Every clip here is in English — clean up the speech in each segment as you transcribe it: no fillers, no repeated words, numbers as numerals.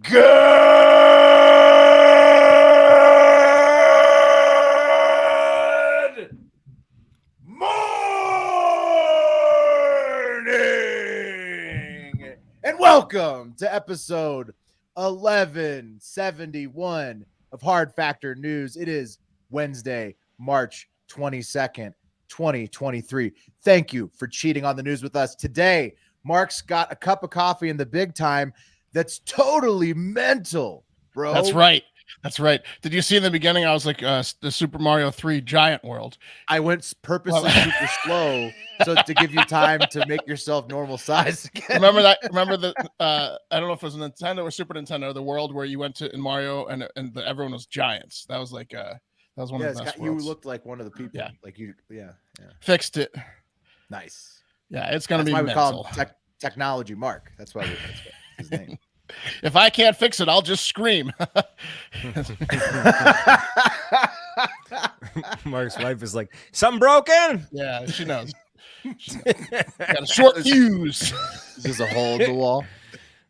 Good morning and welcome to episode 1171 of Hard Factor News. It is Wednesday, March 22nd, 2023. Thank you for cheating on the news with us. Today, Mark's got a cup of coffee in the big time that's totally mental, bro. That's right. That's right. Did you see in the beginning? I was like the Super Mario 3 Giant World. I went purposely super slow so to give you time to make yourself normal size again. Remember that? Remember the I don't know if it was Nintendo or Super Nintendo, the world where you went to in Mario and everyone was giants. That was like that was one of the best worlds. You looked like one of the people. Yeah. Like you. Yeah. Fixed it. Nice. Yeah, it's gonna That's be why mental. We call him Technology Mark. That's why that's his name. If I can't fix it, I'll just scream. Mark's wife is like, something broken? Yeah, she knows. Got a short fuse. This is a hole in the wall.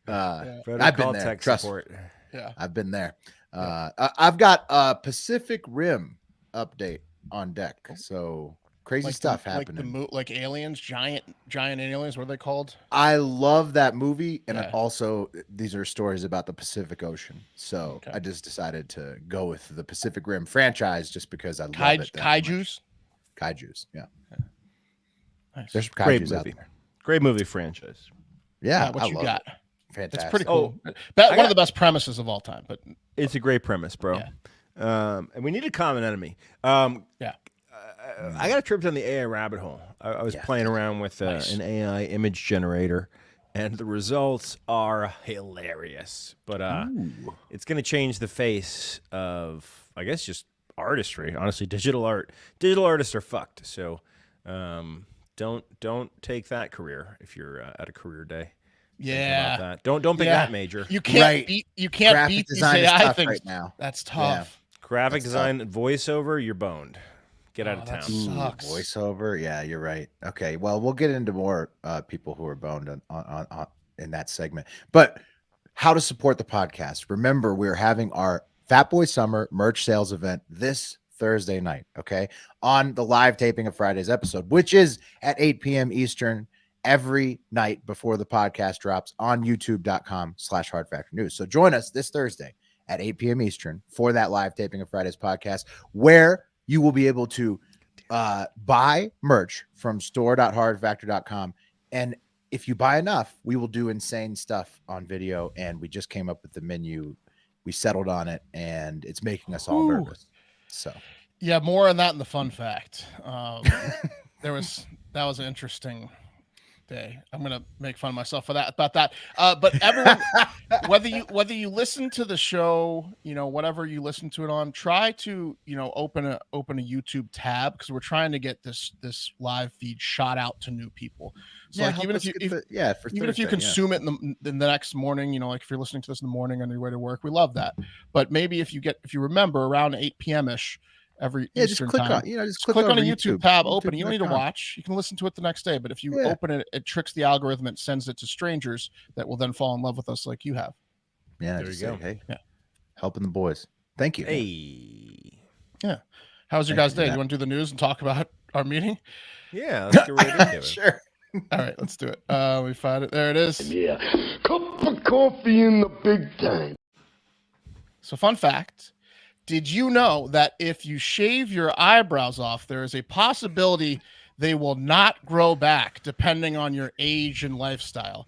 I've been there. Tech Trust support. Yeah, I've been there. I've got a Pacific Rim update on deck. So crazy stuff happening. Like aliens, giant aliens. What are they called? I love that movie, and also these are stories about the Pacific Ocean. So I just decided to go with the Pacific Rim franchise just because I love it. Kaijus, yeah. Nice. There's Great kaijus out movie. there. Great movie franchise. Yeah, what you got? It. Fantastic. It's pretty cool. One of the best premises of all time. But it's a great premise, bro. Yeah. And we need a common enemy. I got tripped on the AI rabbit hole. I was playing around with an AI image generator, and the results are hilarious. But it's going to change the face of, I guess, just artistry. Honestly, digital art. Digital artists are fucked. So don't take that career if you're at a career day. Yeah. That. Don't pick that major. You can't beat Graphic these design AI is tough things right now. That's tough. Graphic design, voiceover, you're boned. Get out of town. Sucks. Voiceover, yeah, you're right. Okay, well, we'll get into more people who are boned on in that segment. But how to support the podcast? Remember, we're having our Fat Boy Summer merch sales event this Thursday night. Okay, on the live taping of Friday's episode, which is at 8 p.m. Eastern every night before the podcast drops on YouTube.com/HardFactorNews. So join us this Thursday at 8 p.m. Eastern for that live taping of Friday's podcast, where you will be able to buy merch from store.hardfactor.com. And if you buy enough, we will do insane stuff on video. And we just came up with the menu. We settled on it, and it's making us all nervous. So, yeah, more on that in the fun fact. That was an interesting day. I'm gonna make fun of myself about that. But everyone, whether you listen to the show, whatever you listen to it on, try to open a YouTube tab, because we're trying to get this live feed shot out to new people. So even if you consume it in the next morning, like if you're listening to this in the morning on your way to work, we love that. But maybe if you remember around 8 p.m. ish. Eastern time. Just click on a YouTube tab, open it. You don't need to watch. You can listen to it the next day. But if you open it, it tricks the algorithm and sends it to strangers that will then fall in love with us like you have. Yeah, there you go. Hey, helping the boys. Thank you. Hey. Yeah. How's your guys' day? You want to do the news and talk about our meeting? Yeah, let's get right into it. Sure. All right, let's do it. We find it. There it is. Yeah. Cup of coffee in the big time. So, fun fact. Did you know that if you shave your eyebrows off, there is a possibility they will not grow back depending on your age and lifestyle?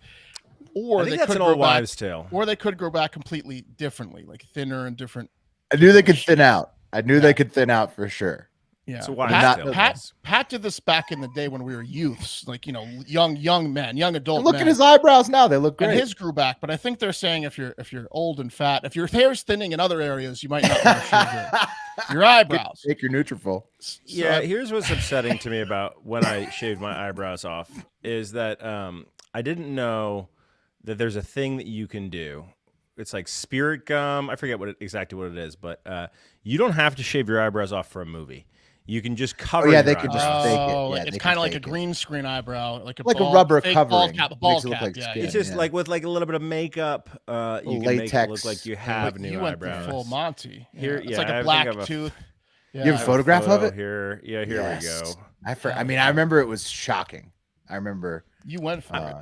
Or I think that's an old wives' tale. Or they could grow back completely differently, like thinner and different. I knew they could thin out. They could thin out for sure. Yeah. So Pat did this back in the day when we were youths, like, young men, young adult Look men. at his eyebrows now. They look great. And his grew back, but I think they're saying if you're old and fat, if your hair's thinning in other areas, you might not want to shave your eyebrows. Take your Nutrafol. Yeah, here's what's upsetting to me about when I shaved my eyebrows off is that I didn't know that there's a thing that you can do. It's like spirit gum. I forget exactly what it is, but you don't have to shave your eyebrows off for a movie. You can just cover. yeah, your they can just eyebrows. fake it. Oh, Yeah, it's they kind of can like a fake it. green screen eyebrow, like a rubber fake covering. bald cap, a bald Makes it look cap. like Yeah, skin. It's just Yeah. like with like a little bit of makeup. You can make it look like you have But new you went the eyebrows. full Monty. Here- it's yeah, like I a think black I have a- tooth. Yeah. You have a photograph of it? Here. Yeah, here we Yes. go. I mean, I remember it was shocking. I remember You went for it.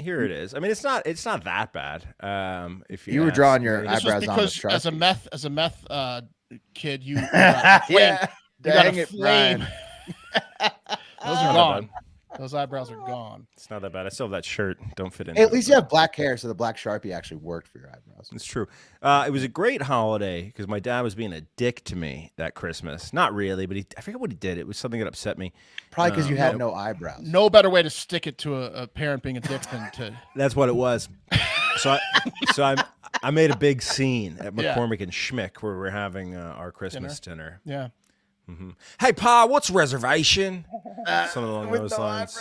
Here it is. I mean, it's not that bad. If You were ask drawing your me. This was eyebrows on the because as a Sharpie. meth kid, you got a flame. Yeah, You got dang a it, flame. Brian. Those Not are that gone. bad. Those eyebrows are gone. It's not that bad. I still have that shirt. Don't fit in. Hey, at least you have black hair, so the black Sharpie actually worked for your eyebrows. It's true. It was a great holiday because my dad was being a dick to me that Christmas. Not really, but I forget what he did. It was something that upset me. Probably because you had no eyebrows. No better way to stick it to a parent being a dick than to. That's what it was. So I made a big scene at Yeah. McCormick and Schmick where we're having our Christmas dinner. Yeah. Hey, Pa, what's reservation? Something along those lines.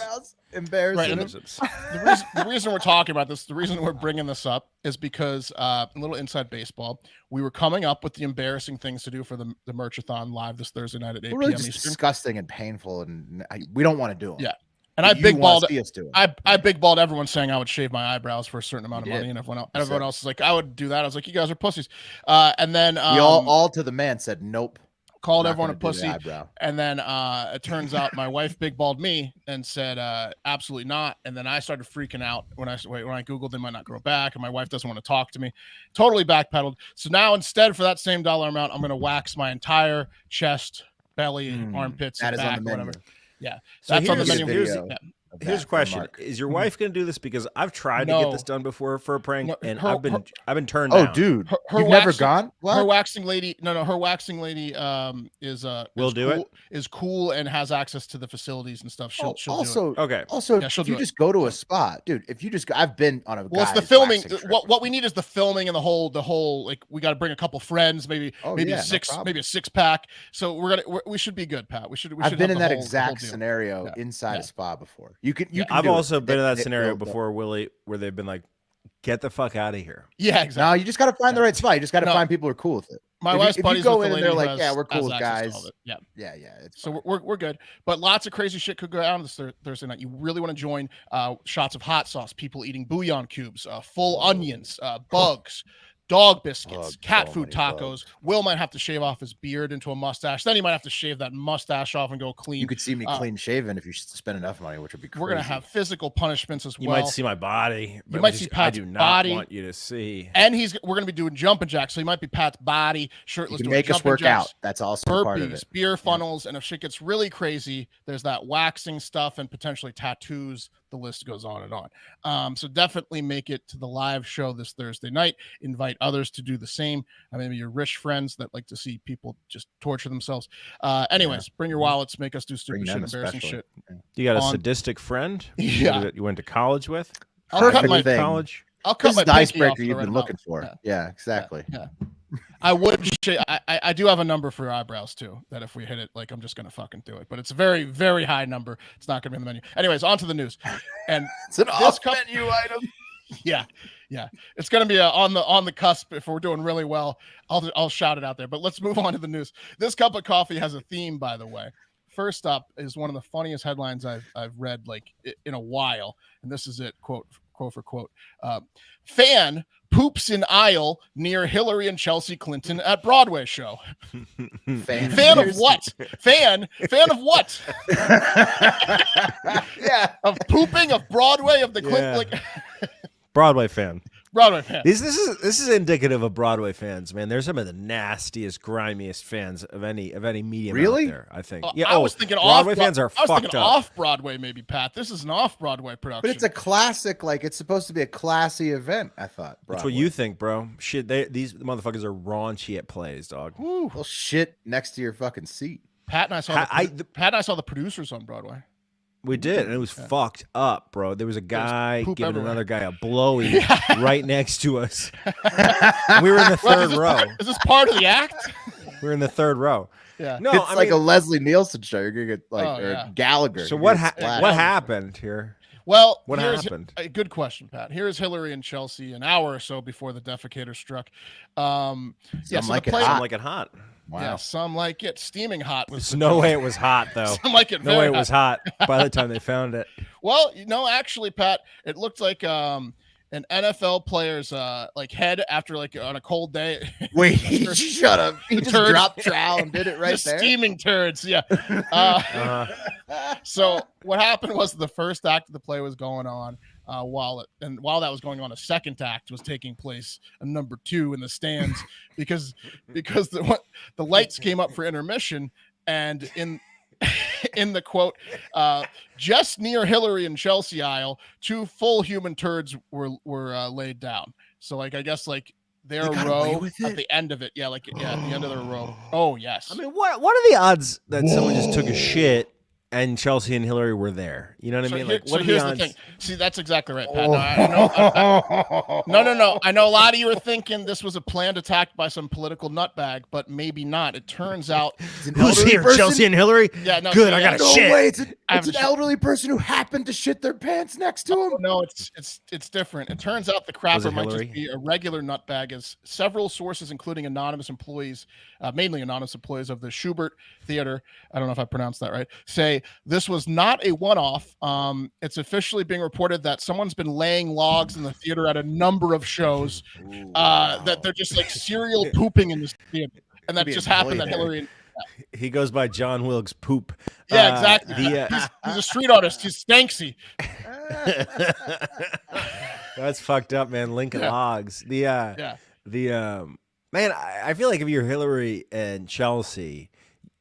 Embarrassing. Right, and the reason we're talking about this, the reason we're bringing this up is because a little inside baseball. We were coming up with the embarrassing things to do for the Merchathon live this Thursday night at 8 Really p.m. just Eastern. disgusting and painful, and we don't want to do them. Yeah. And I You big wanna balled. see us do it. I big balled everyone saying I would shave my eyebrows for a certain amount of You money, did. and everyone You said. else is like, I would do that. I was like, you guys are pussies. And then We all to the man said nope. called not everyone a gonna do the pussy. eyebrow. And then it turns out my wife big balled me and said absolutely not. And then I started freaking out when I Googled they might not grow back, and my wife doesn't want to talk to me. Totally backpedaled. So now instead for that same dollar amount, I'm going to wax my entire chest, belly, armpits, That and is on back, the menu. whatever. Yeah, So that's on the here's- menu. here's- Yeah. Here's a question: is your wife going to do this? Because I've tried to get this done before for a prank, No, and her- I've been turned Oh, down. dude, Her you've never waxing- gone? Her What? waxing lady, her waxing lady is cool and has access to the facilities and stuff. She'll do it. also, Okay. also, Yeah, she'll if you do it. just go to a spa, dude. If you just go, I've been on a. Well, it's the guy's filming. waxing trip. What we need is the filming and the whole like we got to bring a couple friends, maybe Oh, maybe yeah, no six, problem. maybe a 6-pack. So we should be good, Pat. We should. I've been have in the that whole exact deal. scenario Yeah. inside Yeah. a spa before. You can. I've do it. also been in that They- scenario they'll- before, Willie, where they've been like, "Get the fuck out of here." Yeah, No, exactly. you just got to find the right spot. You just got to No. find people who are cool with it. My if wife's you buddies go with in the and they're lady like, who "Yeah, we're cool has with access to guys." all of it. Yeah. Yeah, it's So fine. we're good, but lots of crazy shit could go down this Thursday night. You really want to join shots of hot sauce, people eating bouillon cubes, full onions, bugs, dog biscuits, Bugs, cat so food many tacos. bugs. Will might have to shave off his beard into a mustache. Then he might have to shave that mustache off and go clean. You could see me clean shaven if you spend enough money, which would be crazy. We're gonna have physical punishments as You well. might see my body. but might see I Pat's do not body. want you to see. and we're gonna be doing jumping jacks, so he might be Pat's body, You shirtless. can doing make us jumping work jacks. out. That's also part of Burpees, it. beer funnels, and if shit gets really crazy, there's that waxing stuff and potentially tattoos. The list goes on and on. So definitely make it to the live show this Thursday night. Invite others to do the same. Maybe your rich friends that like to see people just torture themselves. Anyways, bring your wallets. Make us do Bring stupid shit, them embarrassing especially. shit. You got a on- sadistic friend? Yeah. That you went to college with? I'll cut Perfect my thing. College? I'll This cut is my the pinky off icebreaker the you've red been mouth. looking for. Yeah. Yeah, exactly. Yeah. I would I do have a number for your eyebrows too, that if we hit it, like I'm just gonna fucking do it. But it's a very, very high number. It's not gonna be in the menu. Anyways, on to the news. And It's an This off cup- menu item. yeah, it's gonna be on the cusp if we're doing really well. I'll shout it out there. But let's move on to the news. This cup of coffee has a theme, by the way. First up is one of the funniest headlines I've read like in a while, and this is it, quote for quote. Fan poops in aisle near Hillary and Chelsea Clinton at Broadway show. Fan of what? Fan of what? Yeah. Of pooping, of Broadway, of the Clinton, Yeah. like Broadway fan. Broadway fan. This is indicative of Broadway fans, man. They're some of the nastiest, grimiest fans of any medium Really? out there, I think. I was thinking Broadway off. fans are I was fucked thinking up. off Broadway, maybe Pat. This is an off Broadway production. But it's a classic, like it's supposed to be a classy event, I thought. That's what Broadway. you think, bro. Shit, these motherfuckers are raunchy at plays, dog. Well, shit next to your fucking seat. Pat and I saw. Pat and I saw the producers on Broadway. We did, and it was fucked up, bro. There was a guy poop giving everywhere. another guy a blowy right next to us. We were in the third row. Is this part of the act? We were in the third row. Yeah. No, It's like a Leslie Nielsen show. You're gonna get like Oh, or yeah. Gallagher. So You're what gonna splat. what happened here? Well, What happened? A good question, Pat. Here's Hillary and Chelsea an hour or so before the defecator struck. Some so like the it play, hot. Some like it hot. Wow. Yeah, some like it steaming hot. There's no way it was hot, though. Some like it No way very it was hot by the time they found it. Well, actually, Pat, it looked like an NFL player's like head after like on a cold day. Wait, shut up. He just Turds. dropped trowel and did it right Just there. steaming turds, yeah. So what happened was the first act of the play was going on while that was going on, a second act was taking place, a number 2 in the stands because the lights came up for intermission, and in the quote, just near Hillary and Chelsea aisle, 2 full human turds were laid down. So like I guess like their row at the end of it, at the end of their row. Oh yes. I mean, what are the odds that someone just took a shit and Chelsea and Hillary were there? You know what I mean? Like, what are the here's odds? the thing. See, that's exactly right, Pat. No. I know a lot of you are thinking this was a planned attack by some political nutbag, but maybe not. It turns out Who's here? Chelsea and Hillary? Yeah, no. Good. See, I got a No shit. way. It's an elderly person who happened to shit their pants next to him. No, it's different. It turns out the Was crapper it might Hillary? just be a regular nutbag, as several sources, including anonymous employees, mainly anonymous employees of the Schubert Theater, I don't know if I pronounced that right, say this was not a one-off. It's officially being reported that someone's been laying logs in the theater at a number of shows, that they're just like serial pooping in this theater. And that just happened that Hillary... He goes by John Wilkes Poop. Yeah, exactly. He's a street artist. He's Stanksy. That's fucked up, man. Lincoln Logs. Man, I feel like if you're Hillary and Chelsea,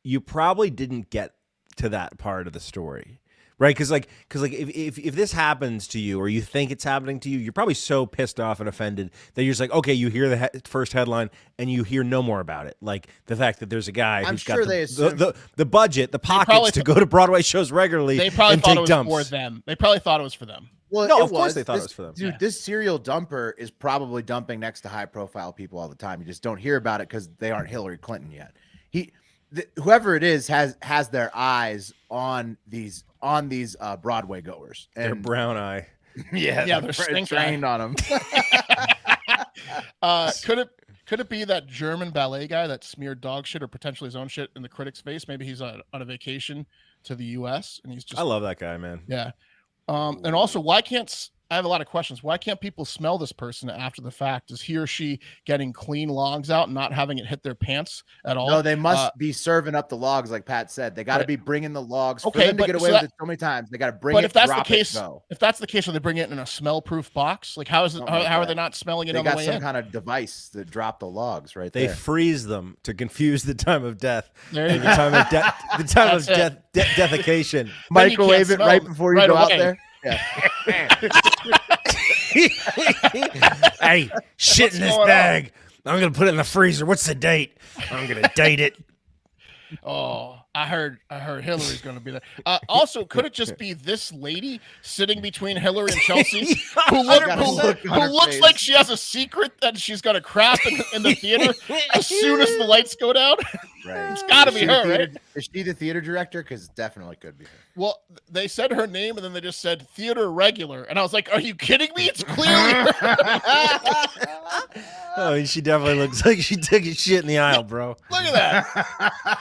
you probably didn't get to that part of the story, right? Because if this happens to you, or you think it's happening to you, you're probably so pissed off and offended that you're just like, okay, you hear the first headline and you hear no more about it. Like the fact that there's a guy who's got the budget, the pockets to go to Broadway shows regularly. They probably and thought take it was dumps. for them. They probably thought it was for them. Well, No, of course they thought it was for them. Dude, this serial dumper is probably dumping next to high-profile people all the time. You just don't hear about it because they aren't Hillary Clinton yet. Whoever it is has their eyes on these Broadway goers. And Their brown eye. They're trained on them. Could it be that German ballet guy that smeared dog shit or potentially his own shit in the critic's face? Maybe he's on a vacation to the U.S. and he's just... I love that guy, man. Yeah. And also, I have a lot of questions. Why can't people smell this person after the fact? Is he or she getting clean logs out and not having it hit their pants at all? No, they must be serving up the logs, like Pat said. They got to be bringing the logs. For them to get away with it so many times, they got to bring it. But if that's the drop case, it, go. if that's the case, will they bring it in a smell-proof box? Like, how are they not smelling it They on the got way some in? kind of device that drop the logs right They there. freeze them to confuse the time of death. There you And go. the time of death. The time of defecation. Microwave it right before you go out there. Yeah. Hey, shit in this bag. I'm gonna put it in the freezer. What's the date? I'm gonna date it. Oh, I heard Hillary's going to be there. Also, could it just be this lady sitting between Hillary and Chelsea who looks like she has a secret that she's going to crap in the theater as soon as the lights go down? Right. It's got to be her, right? Is she the theater director? Because definitely could be her. Well, they said her name and then they just said theater regular. And I was like, are you kidding me? It's clearly her. Oh, she definitely looks like she took a shit in the aisle, bro. Look at that.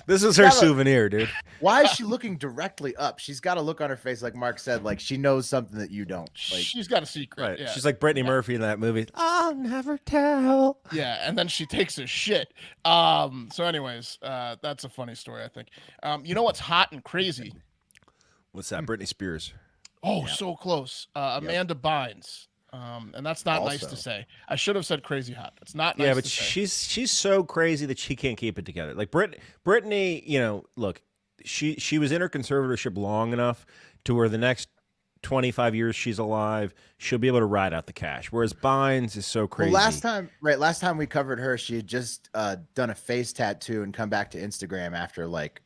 This is her souvenir, dude. Why is she looking directly up? She's got a look on her face, like Mark said, like she knows something that you don't. Like, She's got a secret. Right. Yeah. She's like Brittany Murphy in that movie. I'll never tell. Yeah, and then she takes a shit. So anyways, that's a funny story, I think. You know what's hot and crazy? What's that? Britney Spears. Oh, so close. Amanda Bynes. And that's not nice to say. I should have said crazy hot. It's not nice. Yeah, but to say. she's so crazy that she can't keep it together. Like Brittany, you know, look, she was in her conservatorship long enough to where the next 25 years she's alive, she'll be able to ride out the cash. Whereas Bynes is so crazy. well, last time we covered her, she had just done a face tattoo and come back to Instagram after like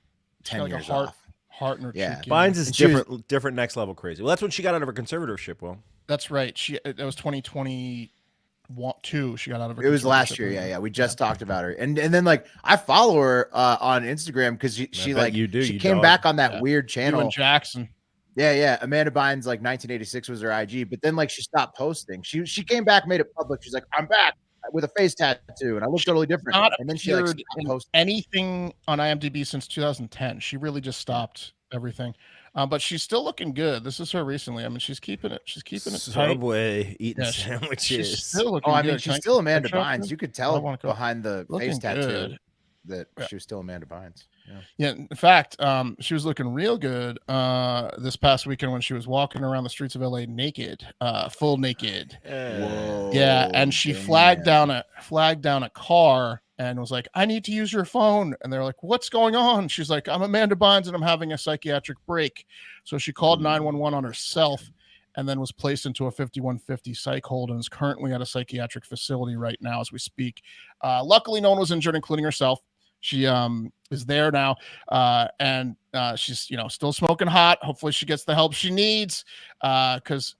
10 Like years a heart, off. heart in her Yeah. cheek. Bynes is And she was- different next level crazy. Well, that's when she got out of her conservatorship. Well, That's right. It was 2022. She got out of her. It was last conservatorship. year. Yeah. We just talked about her. And then like I follow her on Instagram because she bet like you do, she you came dog. back on that Yeah. weird You channel. and Jackson. Yeah. Amanda Bynes, like 1986 was her IG, but then like she stopped posting. She came back, made it public. She's like, I'm back with a face tattoo, and I look totally different. Not And then she like appeared stopped in posting. anything on IMDb since 2010. She really just stopped everything. But she's still looking good. This is her recently. I mean, she's keeping it. She's keeping it tight. Subway eating Yeah, sandwiches. She's still looking Oh, I good. mean, Can she's I still get a Amanda picture of her? Bynes. You could I tell wanna go. behind the Looking face tattoo good. that Yeah. she was still Amanda Bynes. Yeah. Yeah, in fact, she was looking real good this past weekend when she was walking around the streets of LA naked, full naked. Whoa. Yeah, and she flagged down a car and was like, "I need to use your phone." And they're like, "What's going on?" She's like, "I'm Amanda Bynes and I'm having a psychiatric break." So she called 911 on herself and then was placed into a 5150 psych hold and is currently at a psychiatric facility right now as we speak. Luckily, no one was injured, including herself. She is there now, and she's still smoking hot. Hopefully, she gets the help she needs. Because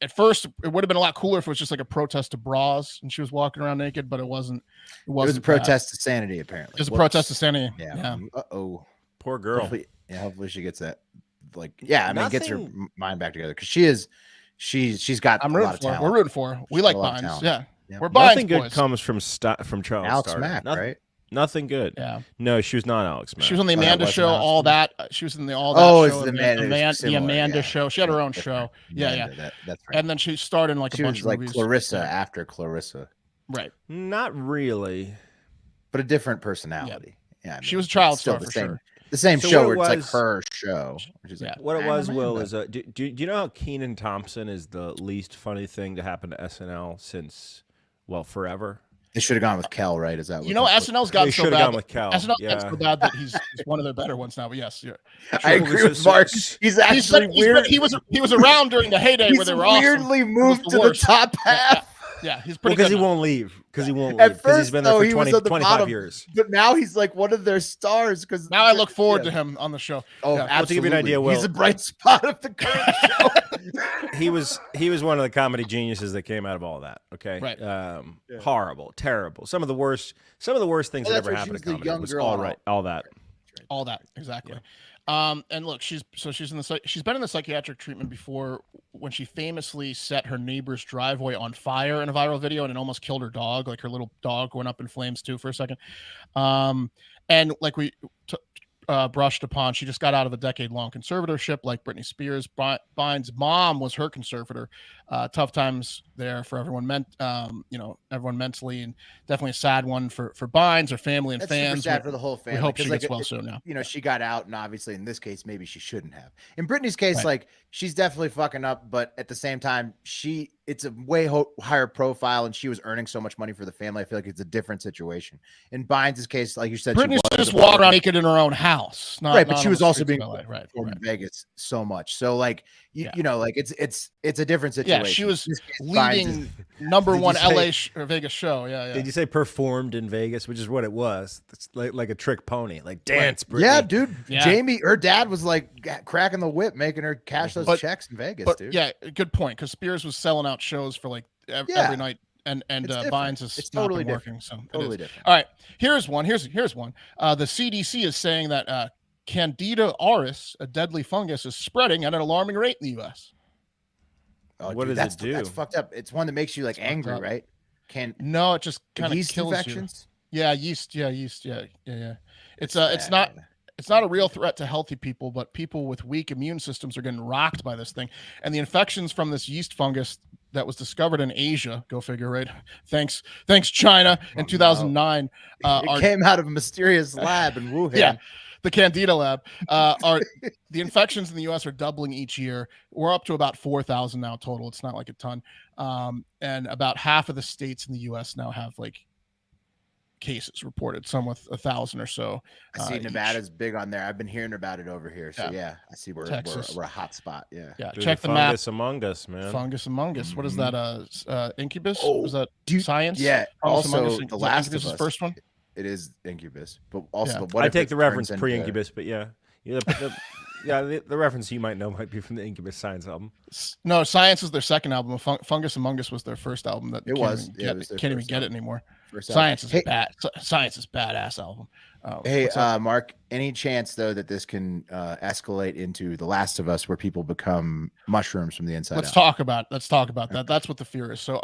at first it would have been a lot cooler if it was just like a protest to bras and she was walking around naked, but it wasn't. It was a that. protest to sanity, apparently. It was a protest to sanity. Yeah. Uh-oh. Poor girl. Hopefully she gets that. Like, yeah, I mean, gets her mind back together because she's got a lot of talent. We're rooting for her. We like Bynes. Yeah. We're Bynes Nothing good boys. comes from Charles Alex Starter. Mack, right? Nothing good. Yeah. No, she was not Alex Mack. She was on the Amanda show, all that. She was in the all that show. It's the Amanda show. She had her own show. Yeah. That's right. And then she starred in like a bunch was of like movies. Clarissa after Clarissa. Right. Not really. But a different personality. Yeah. I mean, she was a child still star for sure. The same So show what where it it's like her show. Which is like, What it was, Will, is do you know how Kenan Thompson is the least funny thing to happen to SNL since, well, forever? They should have gone with Kel, right? Is that what SNL's gotten so bad? Gone with Kel. SNL's gotten so bad that he's one of their better ones now. But yes, I agree with Mark. He's actually weird. He was around during the heyday where they were weirdly awesome. moved to the top half. Yeah, he's pretty because good. he won't leave. Because he won't At leave. Because he's first, been there though, for he was 20, on the 25 bottom, years. But now he's like one of their stars. Because now I look forward to him on the show. Oh, yeah. absolutely. To give you an idea, Will, he's a bright spot of the current show. he was one of the comedy geniuses that came out of all that. Okay, right? Horrible, terrible. Some of the worst things that ever happened to comedy. Was all right, all that. All that exactly. And look, she's been in the psychiatric treatment before when she famously set her neighbor's driveway on fire in a viral video and it almost killed her dog. Like her little dog went up in flames too for a second. And like we brushed upon, she just got out of a decade-long conservatorship like Britney Spears. Bynes' mom was her conservator. Tough times there for everyone, everyone mentally, and definitely a sad one for Bynes, her family, and That's fans. super sad for the whole family. We hope she like, gets well soon now. She got out, and obviously in this case, maybe she shouldn't have. In Britney's case, like she's definitely fucking up, but at the same time, it's a way higher profile, and she was earning so much money for the family. I feel like it's a different situation. In Bynes' case, like you said, Britney just walked around naked in her own house, but she was also being in Vegas so much. So like like it's a different situation. Yeah, she was leading number one LA or Vegas show. Yeah. Did you say performed in Vegas, which is what it was? It's like a trick pony, like dance. Britney. Yeah, dude. Yeah. Jamie, her dad was like cracking the whip, making her cash those checks in Vegas, dude. Yeah, good point. Because Spears was selling out shows for like every night, and Bynes is totally working. So totally different. All right, here's one. Here's one. The CDC is saying that Candida auris, a deadly fungus, is spreading at an alarming rate in the U.S. Oh, what dude, does it do? That's fucked up. It's one that makes you like angry, right? No, it just kind of yeast kills infections? you. Yeah, yeast. Yeah. It's not a real threat to healthy people, but people with weak immune systems are getting rocked by this thing. And the infections from this yeast fungus that was discovered in Asia, go figure, right? Thanks China in 2009. It came out of a mysterious lab in Wuhan. Yeah. The Candida lab are the infections in the U.S. are doubling each year. We're up to about 4,000 now total. It's not like a ton. And about half of the states in the U.S. now have like cases reported, some with 1,000 or so. I see Nevada's big on there. I've been hearing about it over here. So I see we're a hot spot. Yeah. Dude, check the map. Fungus among us, man. Fungus among us. What is that? Incubus? Oh, is that science? Yeah. Fungus also, The Last of Us. First one. It is Incubus, but also I take the reference pre-Incubus, but yeah. Yeah, the reference you might know might be from the Incubus Science album. No, Science is their second album. Fungus and Mungus was their first album. That can't even get it anymore. Science is bad. Science is badass album. Hey, Mark, any chance though that this can escalate into The Last of Us, where people become mushrooms from the inside out? Let's talk about that. That's what the fear is. So,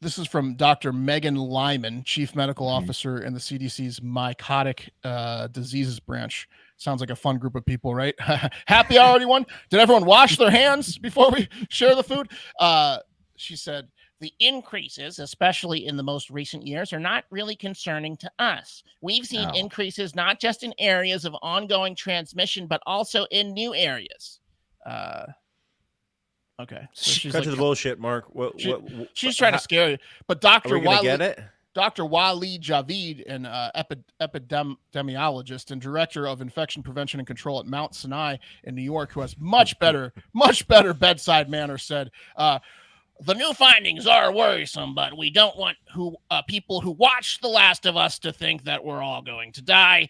this is from Dr. Megan Lyman, Chief Medical Officer in the CDC's Mycotic Diseases Branch. Sounds like a fun group of people, right? Happy hour, everyone. Did everyone wash their hands before we share the food? She said, the increases, especially in the most recent years, are not really concerning to us. We've seen increases not just in areas of ongoing transmission, but also in new areas. Okay. So cut to the bullshit, Mark. She's trying to scare you. But Dr. Get it? Dr. Waleed Javid, an epidemiologist and director of infection prevention and control at Mount Sinai in New York, who has much better bedside manner, said, the new findings are worrisome, but we don't want people who watch The Last of Us to think that we're all going to die.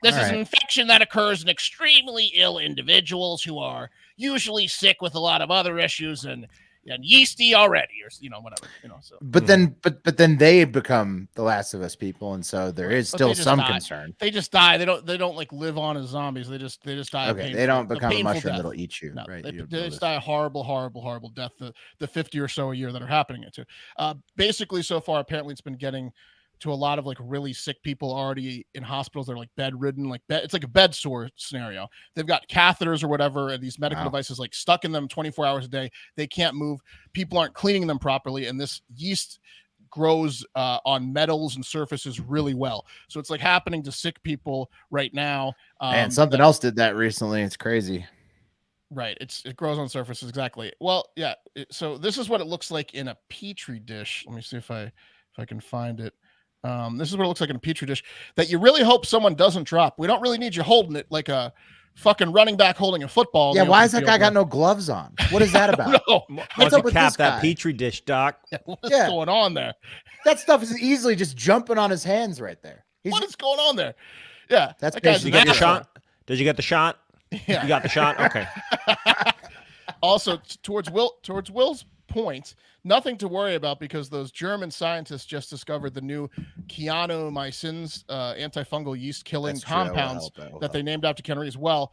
This is an infection that occurs in extremely ill individuals who are usually sick with a lot of other issues and yeasty already, or whatever. So. But then they become The Last of Us people, and so there is still some concern. They just die. They don't like live on as zombies. They just die. Okay, they don't become a mushroom that'll eat you. No, right? They just die a horrible death. The 50 or so a year that are happening to. Basically, so far, apparently, it's been getting to a lot of like really sick people already in hospitals. They're like bedridden, it's like a bed sore scenario. They've got catheters or whatever, and these medical devices like stuck in them 24 hours a day. They can't move. People aren't cleaning them properly, and this yeast grows on metals and surfaces really well. So it's like happening to sick people right now. And something else did that recently. It's crazy. Right. It grows on surfaces. Exactly. Well, yeah. So this is what it looks like in a petri dish. Let me see if I can find it. This is what it looks like in a petri dish that you really hope someone doesn't drop. We don't really need you holding it like a fucking running back holding a football. Yeah, why is that guy got no gloves on? What is that about? What's up with this guy? That petri dish, Doc. What's going on there? That stuff is easily just jumping on his hands right there. What is going on there? Yeah, that's Did you get the shot? Did you get the shot? Yeah. You got the shot. Okay. Also, towards Will's point, nothing to worry about because those German scientists just discovered the new chianomycins, antifungal yeast killing compounds that they named after Ken Reeves. Well,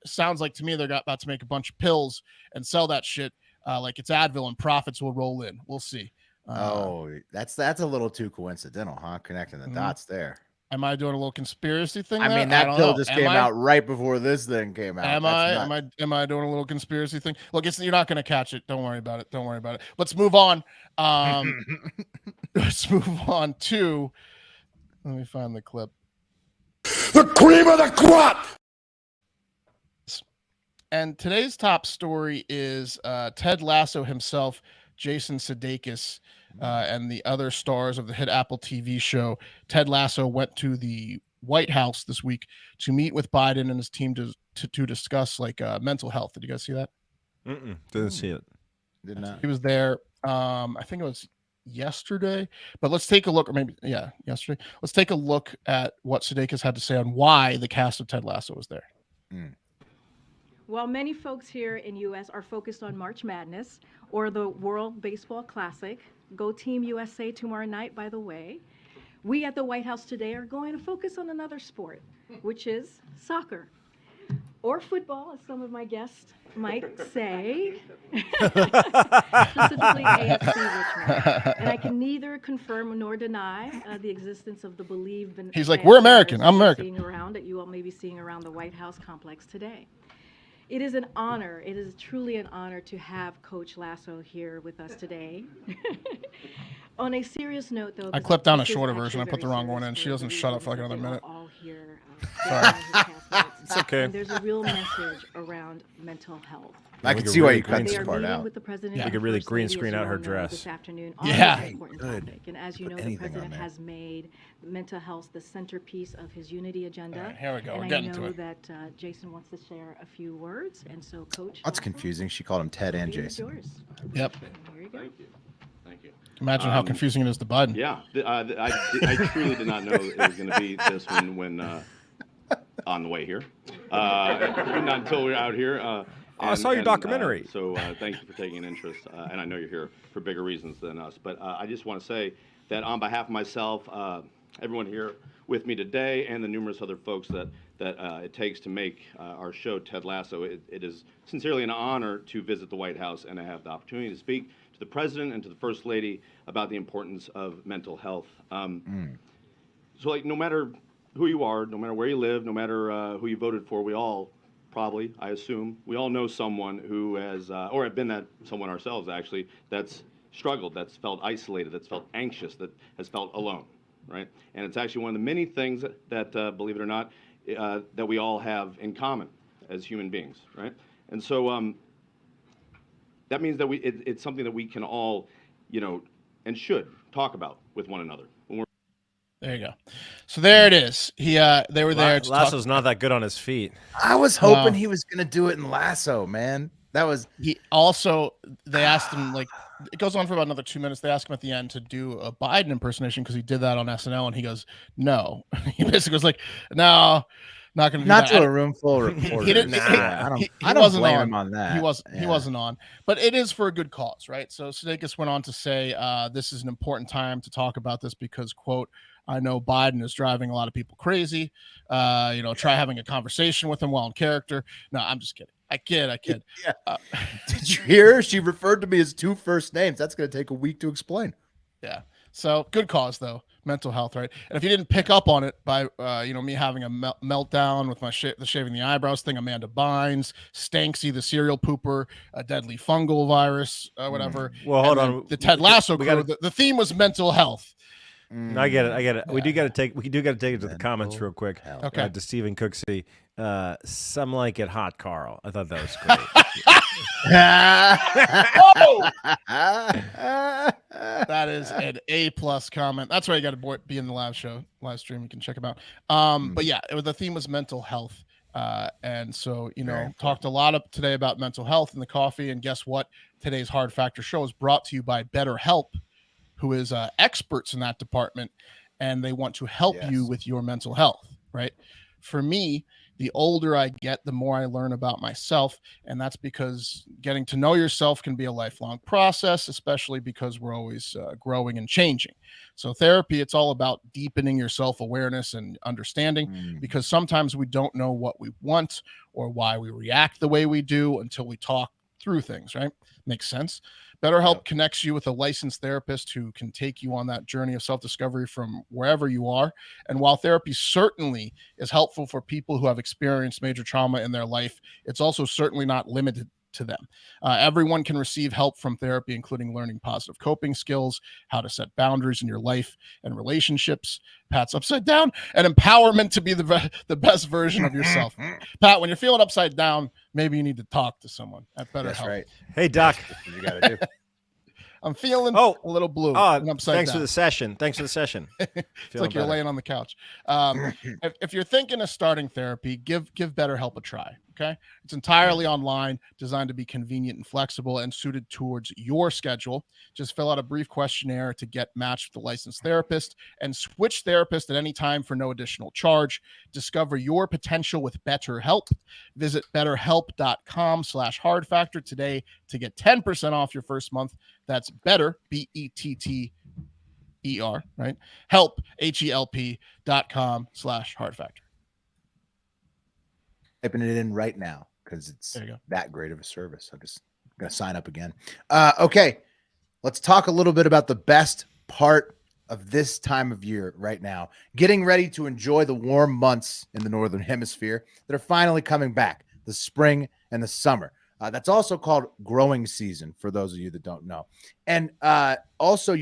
sounds like to me they're about to make a bunch of pills and sell that shit like it's Advil, and profits will roll in. We'll see. That's a little too coincidental, huh? Connecting the dots there. Am I doing a little conspiracy thing? I mean, that pill just came out right before this thing came out. Am I doing a little conspiracy thing? Look, you're not going to catch it. Don't worry about it. Let's move on. Let's move on to. Let me find the clip. The cream of the crop. And today's top story is Ted Lasso himself, Jason Sudeikis, and the other stars of the hit Apple TV show. Ted Lasso went to the White House this week to meet with Biden and his team to discuss mental health. Did you guys see that? Didn't see it. Did not. He was there. I think it was yesterday, but let's take a look, or maybe yesterday. Let's take a look at what Sudeikis had to say on why the cast of Ted Lasso was there. While many folks here in U.S. are focused on March Madness or the World Baseball Classic, go Team USA tomorrow night, by the way, we at the White House today are going to focus on another sport, which is soccer. Or football, as some of my guests might say, specifically AFC Richmond. And I can neither confirm nor deny the existence of the believed. He's like, we're American. I'm American. That you all may be seeing around the White House complex today. It is an honor. It is truly an honor to have Coach Lasso here with us today. On a serious note, though, I clipped down a shorter version. I put the wrong one in. She doesn't shut up for like another minute. All here, sorry. It's okay. And there's a real message around mental health. I can see why you cut this part out. With the president We could really green screen out her dress. This afternoon on Yeah. this important topic. And as you know, the president has made mental health the centerpiece of his unity agenda. Right, here we go. And We're I getting know to it. that Jason wants to share a few words, and so Coach. That's confusing. She called him Ted and Jason. Jason. Yours. Yep. Here you go. Thank you. Imagine how confusing it is to Biden. Yeah, I truly did not know it was going to be this one when on the way here. Not until we're out here. I saw your documentary. So thank you for taking an interest, and I know you're here for bigger reasons than us. But I just want to say that on behalf of myself, everyone here with me today, and the numerous other folks that it takes to make our show, Ted Lasso, it is sincerely an honor to visit the White House and to have the opportunity to speak to the President and to the First Lady about the importance of mental health. So, like, no matter who you are, no matter where you live, no matter who you voted for, we all probably, I assume, we all know someone who has, or have been that someone ourselves actually, that's struggled, that's felt isolated, that's felt anxious, that has felt alone, right? And it's actually one of the many things that believe it or not, that we all have in common as human beings, right? And so that means that it's something that we can all, and should talk about with one another. There you go. So there it is. They were there. Lasso's not that good on his feet. I was hoping he was going to do it in Lasso, man. That was. He also, they asked him, like, it goes on for about another 2 minutes. They asked him at the end to do a Biden impersonation because he did that on SNL, and he goes, no. He basically was like, no, not going to do not that. to a room full of reporters. He didn't. I don't blame him on that. He wasn't on, but it is for a good cause, right? So Sudeikis went on to say, this is an important time to talk about this because, quote, I know Biden is driving a lot of people crazy. Try having a conversation with him while in character. No, I'm just kidding. I kid. Yeah. Did you hear her? She referred to me as 2 first names. That's going to take a week to explain. Yeah. So good cause though. Mental health, right? And if you didn't pick up on it by, me having a meltdown with my the shaving the eyebrows thing, Amanda Bynes, Stanksy, the serial pooper, a deadly fungal virus, whatever. Well, hold on. The Ted Lasso crew, the theme was mental health. I get it. Yeah. We do got to take it to the comments real quick. Okay. To Stephen Cooksey, some like it hot, Carl. I thought that was great. That is an A+ comment. That's why you got to be in the live stream. You can check them out. But yeah, the theme was mental health. And so, talked a lot today about mental health in the coffee. And guess what? Today's Hard Factor show is brought to you by BetterHelp, who is experts in that department, and they want to help you with your mental health, right? For me, the older I get, the more I learn about myself, and that's because getting to know yourself can be a lifelong process, especially because we're always growing and changing. So therapy, it's all about deepening your self-awareness and understanding, because sometimes we don't know what we want or why we react the way we do until we talk through things, right? Makes sense. BetterHelp connects you with a licensed therapist who can take you on that journey of self-discovery from wherever you are. And while therapy certainly is helpful for people who have experienced major trauma in their life, it's also certainly not limited to them. Everyone can receive help from therapy, including learning positive coping skills, how to set boundaries in your life and relationships, Pat's upside down, and empowerment to be the best version of yourself. Pat, when you're feeling upside down, maybe you need to talk to someone at BetterHelp. That's right. Hey, Doc. That's what you got to do. I'm feeling a little blue. And upside thanks down. for the session. It's like you're laying on the couch. If you're thinking of starting therapy, give BetterHelp a try. Okay, it's entirely online, designed to be convenient and flexible, and suited towards your schedule. Just fill out a brief questionnaire to get matched with a licensed therapist, and switch therapist at any time for no additional charge. Discover your potential with BetterHelp. Visit BetterHelp.com/hardfactor today to get 10% off your first month. That's better, BETTER, right? Help, HELP.com/hardfactor. Typing it in right now because it's that great of a service. I'm just going to sign up again. Okay, let's talk a little bit about the best part of this time of year right now. Getting ready to enjoy the warm months in the Northern Hemisphere that are finally coming back, the spring and the summer. That's also called growing season for those of you that don't know. And also,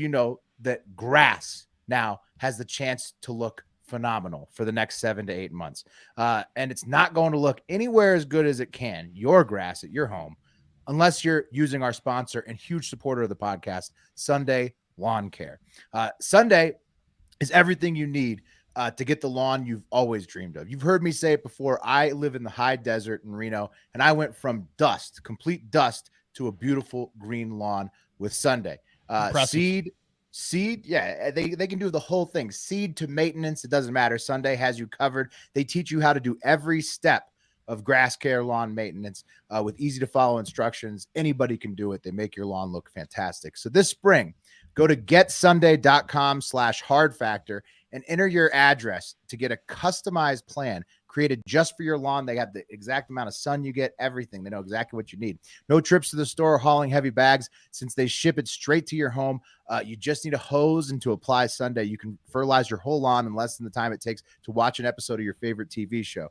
that grass now has the chance to look phenomenal for the next 7 to 8 months. And it's not going to look anywhere as good as it can, your grass at your home, unless you're using our sponsor and huge supporter of the podcast, Sunday Lawn Care. Sunday is everything you need to get the lawn you've always dreamed of. You've heard me say it before. I live in the high desert in Reno, and I went from complete dust, to a beautiful green lawn with Sunday. Seed Seed, yeah, they can do the whole thing. Seed to maintenance, it doesn't matter. Sunday has you covered. They teach you how to do every step of grass care, lawn maintenance with easy to follow instructions. Anybody can do it. They make your lawn look fantastic. So this spring, go to getsunday.com/hard factor and enter your address to get a customized plan created just for your lawn. They have the exact amount of sun you get, everything. They know exactly what you need. No trips to the store hauling heavy bags since they ship it straight to your home. You just need a hose and to apply Sunday. You can fertilize your whole lawn in less than the time it takes to watch an episode of your favorite TV show.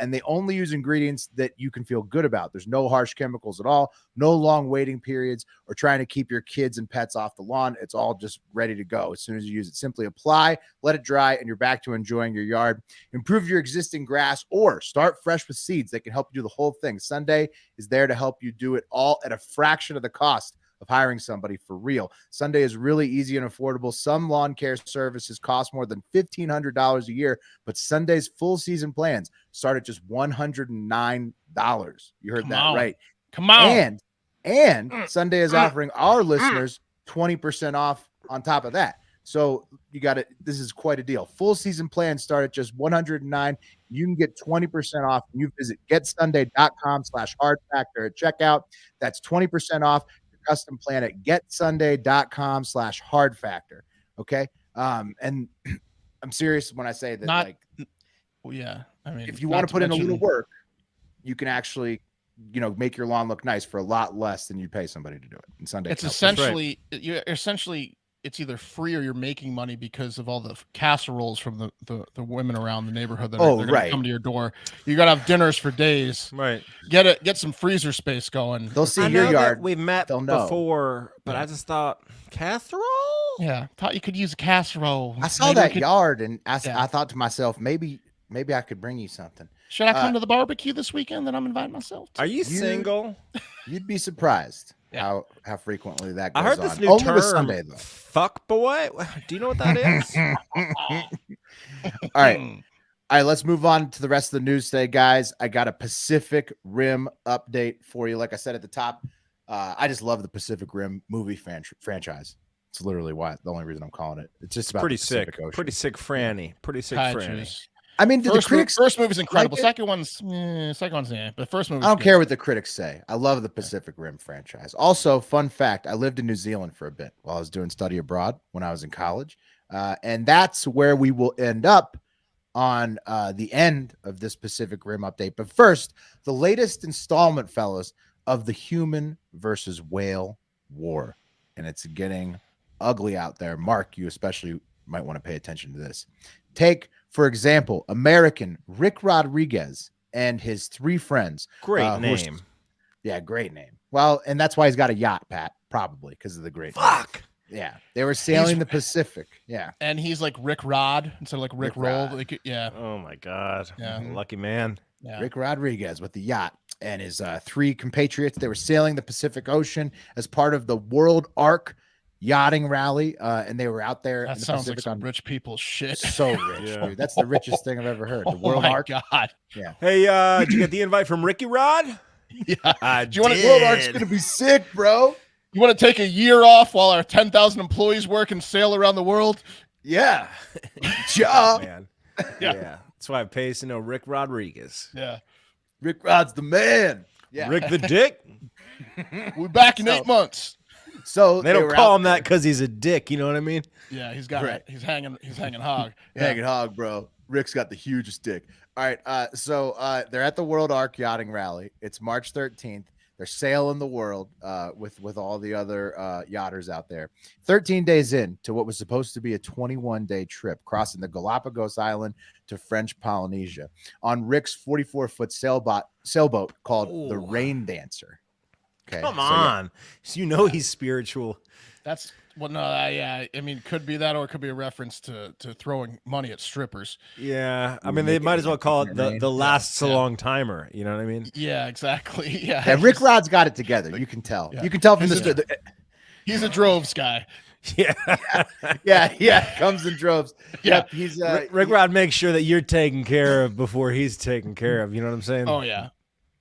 And they only use ingredients that you can feel good about. There's no harsh chemicals at all, no long waiting periods or trying to keep your kids and pets off the lawn. It's all just ready to go. As soon as you use it, simply apply, let it dry, and you're back to enjoying your yard. Improve your existing grass or start fresh with seeds that can help you do the whole thing. Sunday is there to help you do it all at a fraction of the cost of hiring somebody for real. Sunday is really easy and affordable. Some lawn care services cost more than $1,500 a year, but Sunday's full season plans start at just $109. You heard that right. Come on. And Sunday is offering our listeners 20% off on top of that. So you got it. This is quite a deal. Full season plans start at just $109. You can get 20% off. You visit getsunday.com/hard factor at checkout. That's 20% off your custom plan at getsunday.com/hard factor. Okay. And I'm serious when I say that, yeah. I mean, if you want to put in a little work, you can actually, make your lawn look nice for a lot less than you pay somebody to do it. And Sunday, it's essentially, it's either free or you're making money because of all the casseroles from the women around the neighborhood that are going to come to your door. You got to have dinners for days. Right. Get some freezer space going. They'll see your yard. We've met before, but I just thought casserole. Yeah, thought you could use a casserole. I saw that yard and I thought to myself, maybe I could bring you something. Should I come to the barbecue this weekend that I'm inviting myself to? Are you single? You'd be surprised how frequently that goes on. I heard this new Only term, with Sunday, though. Fuck boy. Do you know what that is? All right, let's move on to the rest of the news today, guys. I got a Pacific Rim update for you. Like I said at the top, I just love the Pacific Rim movie franchise. It's literally the only reason I'm calling it. It's just about pretty the Pacific sick. Ocean. Pretty sick Franny. Pretty sick Franny. I mean, the critics, first movie's incredible. Like second one's but the first movie. I don't care what the critics say. I love the Pacific Rim franchise. Also, fun fact: I lived in New Zealand for a bit while I was doing study abroad when I was in college, and that's where we will end up on the end of this Pacific Rim update. But first, the latest installment, fellas, of the human versus whale war, and it's getting ugly out there. Mark, you especially might want to pay attention to this. Take, for example, American Rick Rodriguez and his three friends. Great name. Great name. Well, and that's why he's got a yacht, Pat, probably because of the great Fuck. Name. Yeah. They were sailing the Pacific. Yeah. And he's like Rick Rod instead of like Rick Roll. Rod. Yeah. Oh, my God. Yeah. Lucky man. Yeah. Rick Rodriguez with the yacht and his three compatriots. They were sailing the Pacific Ocean as part of the World Arc yachting rally, and they were out there. That in the sounds Pacific like some rich people shit. So rich, dude. That's the richest thing I've ever heard. The World Arc. God. Yeah. Hey, did you get the invite from Ricky Rod? Yeah. Do you want World Arc's gonna be sick, bro. You want to take a year off while our 10,000 employees work and sail around the world? Yeah. Job. Man. Yeah. That's why it pays to know Rick Rodriguez. Yeah. Rick Rod's the man. Yeah. Rick the Dick. We're back in 8 months. So they don't call him that because he's a dick. You know what I mean? Yeah, he's got it. He's hanging hog. Yeah. Hanging hog, bro. Rick's got the hugest dick. All right. So they're at the World Arc Yachting Rally. It's March 13th. They're sailing the world with all the other yachters out there. 13 days in to what was supposed to be a 21-day trip, crossing the Galapagos Island to French Polynesia on Rick's 44-foot sailboat called the Rain Dancer. Okay, Come on. So you know he's spiritual. That's I mean, could be that, or it could be a reference to throwing money at strippers. Yeah, I mean, they might as well call it the lasts a long timer. You know what I mean? Yeah, exactly. Yeah. Yeah, Rick Rod's got it together. You can tell. Yeah. You can tell from the he's a droves guy. Yeah. Yeah. Comes in droves. Yeah. Yep, he's Rick Rod makes sure that you're taken care of before he's taken care of. You know what I'm saying? Oh yeah.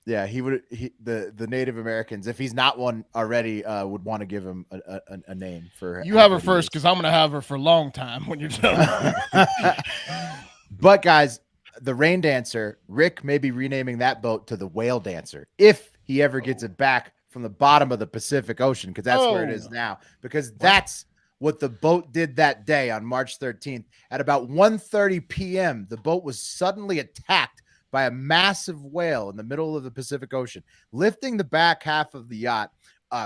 Yeah, the Native Americans, if he's not one already, would want to give him a name for. You have her first because I'm gonna have her for a long time when you're done. But guys, the rain dancer, Rick may be renaming that boat to the whale dancer if he ever gets it back from the bottom of the Pacific Ocean, because that's where it is now. Because that's what the boat did that day on March 13th. At about 1:30 p.m., the boat was suddenly attacked by a massive whale in the middle of the Pacific Ocean, lifting the back half of the yacht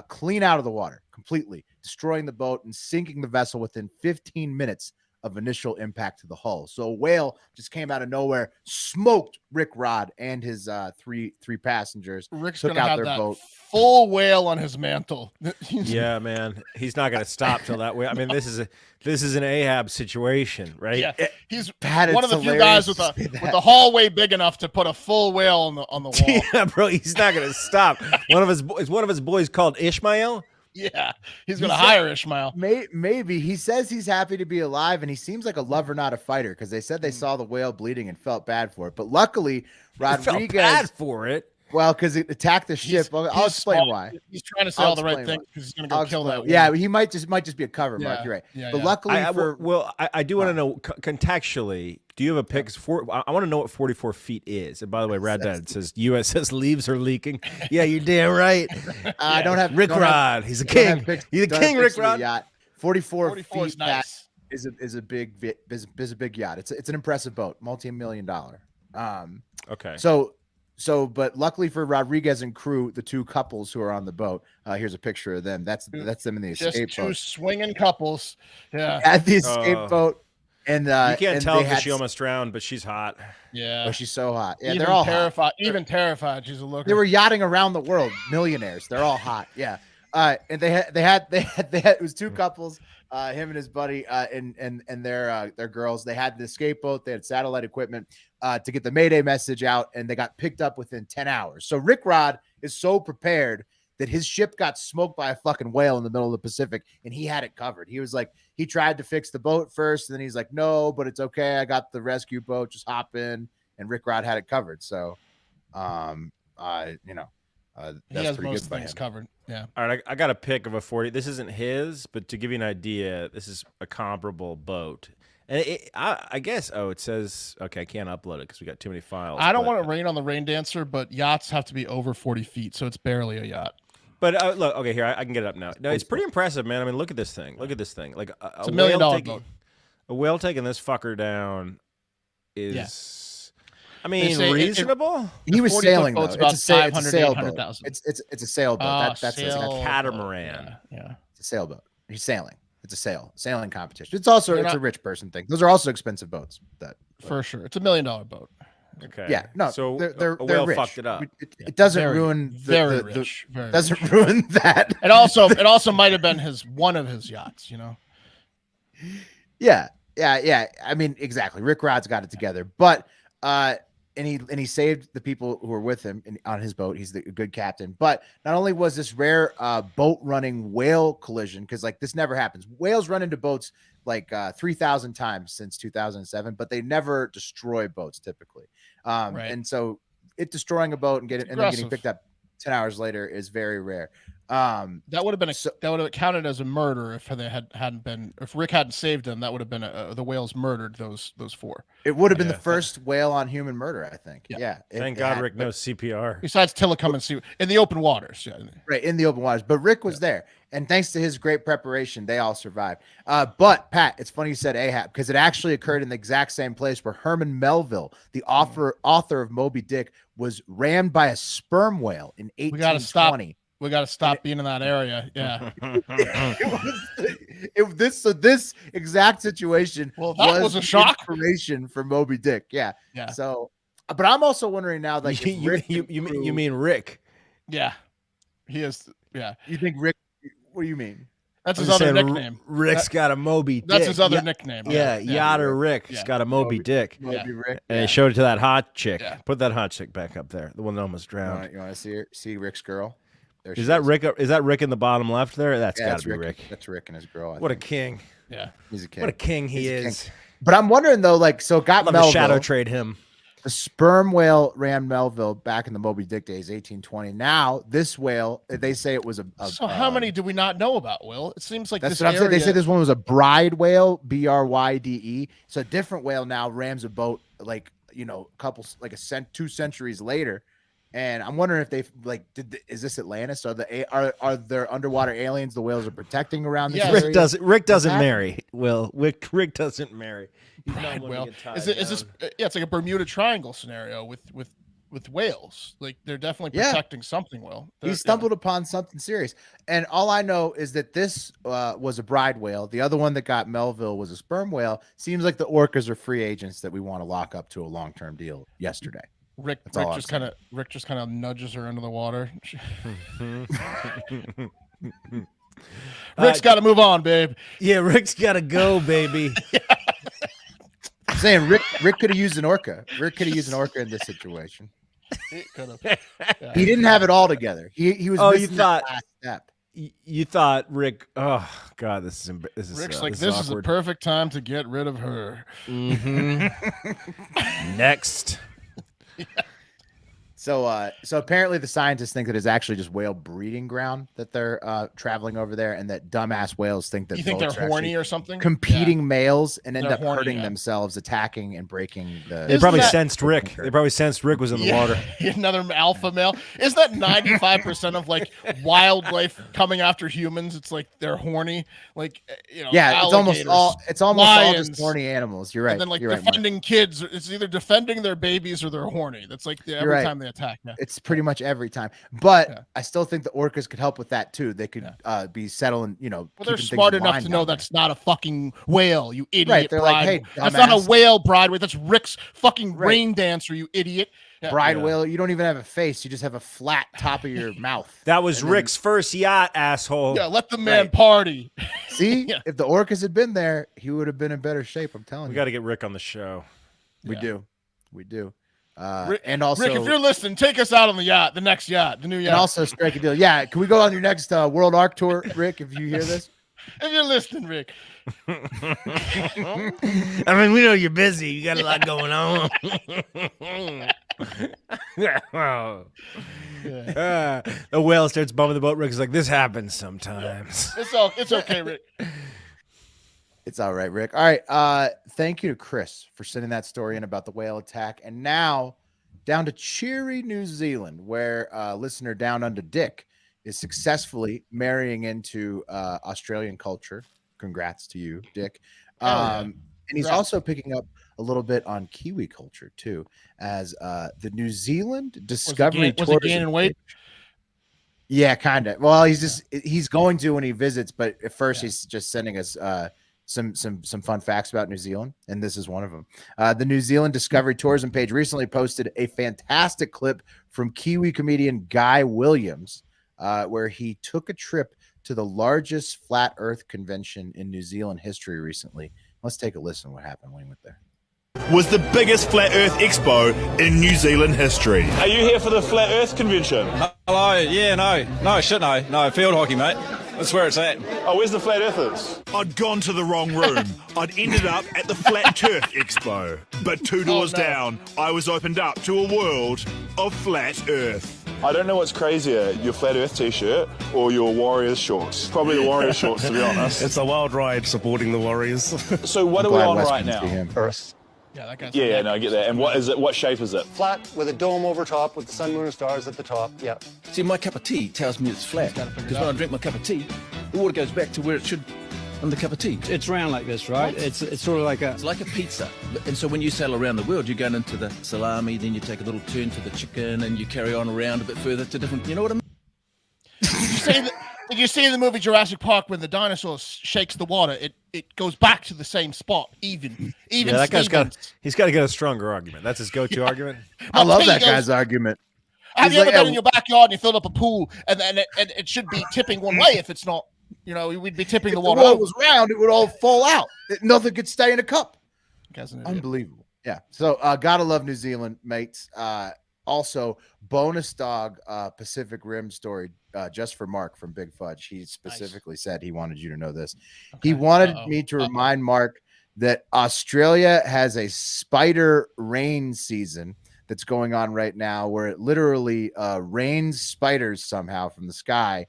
clean out of the water completely, destroying the boat and sinking the vessel within 15 minutes of initial impact to the hull. So a whale just came out of nowhere, smoked Rick Rod and his three passengers. Rick's took gonna out have their that boat. full whale on his mantle. Yeah, man, he's not gonna stop till that way. I mean, this is an Ahab situation, right? Yeah, he's Pat, one of it's the few guys with a hallway big enough to put a full whale on the wall. Yeah, bro, he's not gonna stop. One of his boys called Ishmael. Yeah, he's gonna hire Ishmael. Maybe he says he's happy to be alive, and he seems like a lover, not a fighter, because they said they saw the whale bleeding and felt bad for it. But luckily, Rodriguez felt bad for it. Well, because it attacked the ship. I'll explain why. He's trying to say all the right things because he's gonna go kill that whale. Yeah, he might just be a cover mark. You're right. Yeah, but luckily I do want to know contextually. Do you have a pics for? I want to know what 44 feet is. And by the way, Rad Dad says USS leaves are leaking. Yeah, you're damn right. I don't have Rick Rod. He's a king. He's a king. Rick Rod. Yacht. 44 feet. Is nice. Is a big yacht. It's an impressive boat, multi-million-dollar. Okay. But luckily for Rodriguez and crew, the two couples who are on the boat, here's a picture of them. That's them in the escape just boat. Two swinging couples. Yeah. At the escape boat. And you can't tell because she almost drowned, but she's hot. Yeah. Oh, she's so hot. Yeah, they're all terrified. hot. Even terrified. She's a looker. They were yachting around the world, millionaires. They're all hot. Yeah. And they had it was two couples, him and his buddy, and their girls. They had the escape boat. They had satellite equipment to get the Mayday message out, and they got picked up within 10 hours. So Rick Rod is so prepared that his ship got smoked by a fucking whale in the middle of the Pacific, and he had it covered. He was like, he tried to fix the boat first, and then he's like, no, but it's okay. I got the rescue boat. Just hop in. And Rick Rod had it covered. So, that's he has pretty most good by things him. covered. Yeah. All right, I got a pic of a 40. This isn't his, but to give you an idea, this is a comparable boat. And I guess, it says, okay, I can't upload it because we got too many files. I don't want to rain on the rain dancer, but yachts have to be over 40 feet, so it's barely a yacht. But look, okay, here, I can get it up now. No, it's pretty impressive, man. I mean, look at this thing. Look at this thing. Like it's $1 million boat. A whale taking this fucker down is... Yeah. I mean, reasonable. He was sailing though. It's a sailboat. It's a sailboat. That's a catamaran. Yeah. It's a sailboat. He's sailing. It's a sailing competition. It's also a rich person thing. Those are also expensive boats. For sure. It's $1 million boat. Okay. Yeah. No. So they're whale rich. fucked it up. It doesn't ruin ruin that. It also might have been one of his yachts. You know. Yeah. I mean, exactly. Rick Rod's got it together, but and he saved the people who were with him on his boat. He's the good captain. But not only was this rare boat running whale collision, because like this never happens. Whales run into boats like 3,000 times since 2007, but they never destroy boats typically. Right. And so it destroying a boat and then getting picked up 10 hours later is very rare. That would have been that would have counted as a murder if if Rick hadn't saved them. That would have been the whales murdered those four. It would have been the first whale on human murder, I think. Yeah. Thank God Rick knows CPR. Besides Tillicum and Sea in the open waters. Yeah. Right, in the open waters. But Rick was there. And thanks to his great preparation, they all survived. But Pat, it's funny you said Ahab, because it actually occurred in the exact same place where Herman Melville, the author of Moby Dick, was rammed by a sperm whale in 1820. We got to stop being in that area. Yeah. This exact situation was a shock. Inspiration for Moby Dick. Yeah. Yeah. So, but I'm also wondering now, like, you mean Rick? Yeah. He is. Yeah. You think Rick? What do you mean? That's his other nickname. Rick's got a Moby Dick. That's his other nickname. Yeah. Yachter Rick's got a Moby Dick. Moby Rick. And he showed it to that hot chick. Yeah. Put that hot chick back up there. The one that almost drowned. You want to see Rick's girl? Is that Rick? Is that Rick in the bottom left there? That's got to be Rick. That's Rick and his girl. What a king! Yeah, he's a king. What a king he is. But I'm wondering though, like, so got Melville. Shadow trade him. The sperm whale ran Melville back in the Moby Dick days, 1820. Now this whale, they say it was a So how many do we not know about, Will? It seems like that's this what I'm saying. They area- said this one was a bride whale, BRYDE. It's a different whale now, rams a boat like, you know, two centuries later. And I'm wondering if they've is this Atlantis? Are there underwater aliens the whales are protecting around this area? Rick doesn't marry. Will Rick doesn't marry. He's not one to Well, get tied is this? down. Yeah, it's like a Bermuda Triangle scenario with whales. Like they're definitely protecting something. Will He stumbled upon something serious, and all I know is that this was a bride whale. The other one that got Melville was a sperm whale. Seems like the orcas are free agents that we want to lock up to a long-term deal yesterday. Rick just kind of nudges her into the water. Rick's got to move on, babe. Yeah, Rick's got to go, baby. I'm saying Rick could have used an orca. Rick could have used an orca in this situation. He He didn't have it all together. He was. Missing that last step. You thought Rick? Oh God, this is. Rick's this is the perfect time to get rid of her. Mm-hmm. Next. Yeah. So apparently the scientists think that it's actually just whale breeding ground that they're traveling over there, and that dumbass whales think that you think they're horny or something, competing males, and end up horny, hurting themselves, attacking and breaking the. They probably sensed Rick. They probably sensed Rick was in the water. Another alpha male. Isn't that 95% of like wildlife coming after humans? It's like they're horny, like Yeah, it's almost all just horny animals. You're right. And then like You're defending kids, it's either defending their babies or they're horny. That's like every time they attack. Yeah. It's pretty much every time, but I still think the orcas could help with that too. They could be settling, Well, they're smart enough to know that's not a fucking whale, you idiot. Right? They're like, hey, that's not a whale, Broadway. That's Rick's fucking rain dancer, you idiot. Bride whale. You don't even have a face. You just have a flat top of your mouth. That was Rick's first yacht, asshole. Yeah, let the man party. See, if the orcas had been there, he would have been in better shape. I'm telling you. We got to get Rick on the show. We do. Rick, and also, Rick, if you're listening, take us out on the yacht, the next yacht, the new yacht. And also strike a deal. Yeah, can we go on your next World Arc tour, Rick? If you hear this, if you're listening, Rick. I mean, we know you're busy. You got a lot going on. The whale starts bumming the boat. Rick's like, "This happens sometimes." It's okay, Rick. It's all right, Rick. All right. Thank you to Chris for sending that story in about the whale attack. And now down to cheery New Zealand, where listener Down Under Dick is successfully marrying into Australian culture. Congrats to you, Dick. And he's also picking up a little bit on Kiwi culture too, as the New Zealand Discovery was he gaining weight? Yeah, kind of. Well, he's going to when he visits, but at first he's just sending us some fun facts about New Zealand, and this is one of them. The New Zealand Discovery Tourism page recently posted a fantastic clip from Kiwi comedian Guy Williams, where he took a trip to the largest flat Earth convention in New Zealand history recently. Let's take a listen to what happened when he went there. Was the biggest flat Earth expo in New Zealand history. Are you here for the flat Earth convention? Hello, yeah, no, field hockey, mate. That's where it's at. Oh, where's the flat earthers? I'd gone to the wrong room. I'd ended up at the Flat Turf Expo. But two doors down, I was opened up to a world of flat Earth. I don't know what's crazier, your flat Earth t-shirt or your Warriors shorts. Probably the Warriors shorts, to be honest. It's a wild ride supporting the Warriors. So what are we on right now? Earth. Yeah, that guy's no, I get that. And what is it? What shape is it? Flat with a dome over top with the sun, moon, and stars at the top. Yeah. See, my cup of tea tells me it's flat. Because when I drink my cup of tea, the water goes back to where it should on the cup of tea. It's round like this, right? It's sort of like a... It's like a pizza. And so when you sail around the world, you're going into the salami, then you take a little turn to the chicken, and you carry on around a bit further to different... You know what I mean? Did you see in the movie Jurassic Park when the dinosaur shakes the water? It goes back to the same spot, even. Yeah, that guy's he's got to get a stronger argument. That's his go-to argument. I love that guy's argument. Have you ever been in your backyard and you filled up a pool and it should be tipping one way if it's not? We'd be tipping the water. If the water was round, it would all fall out. Nothing could stay in a cup. Unbelievable. Yeah. So gotta love New Zealand, mates. Also, bonus dog Pacific Rim story just for Mark from Big Fudge. He specifically said he wanted you to know this. Okay. He wanted me to remind Mark that Australia has a spider rain season that's going on right now, where it literally rains spiders somehow from the sky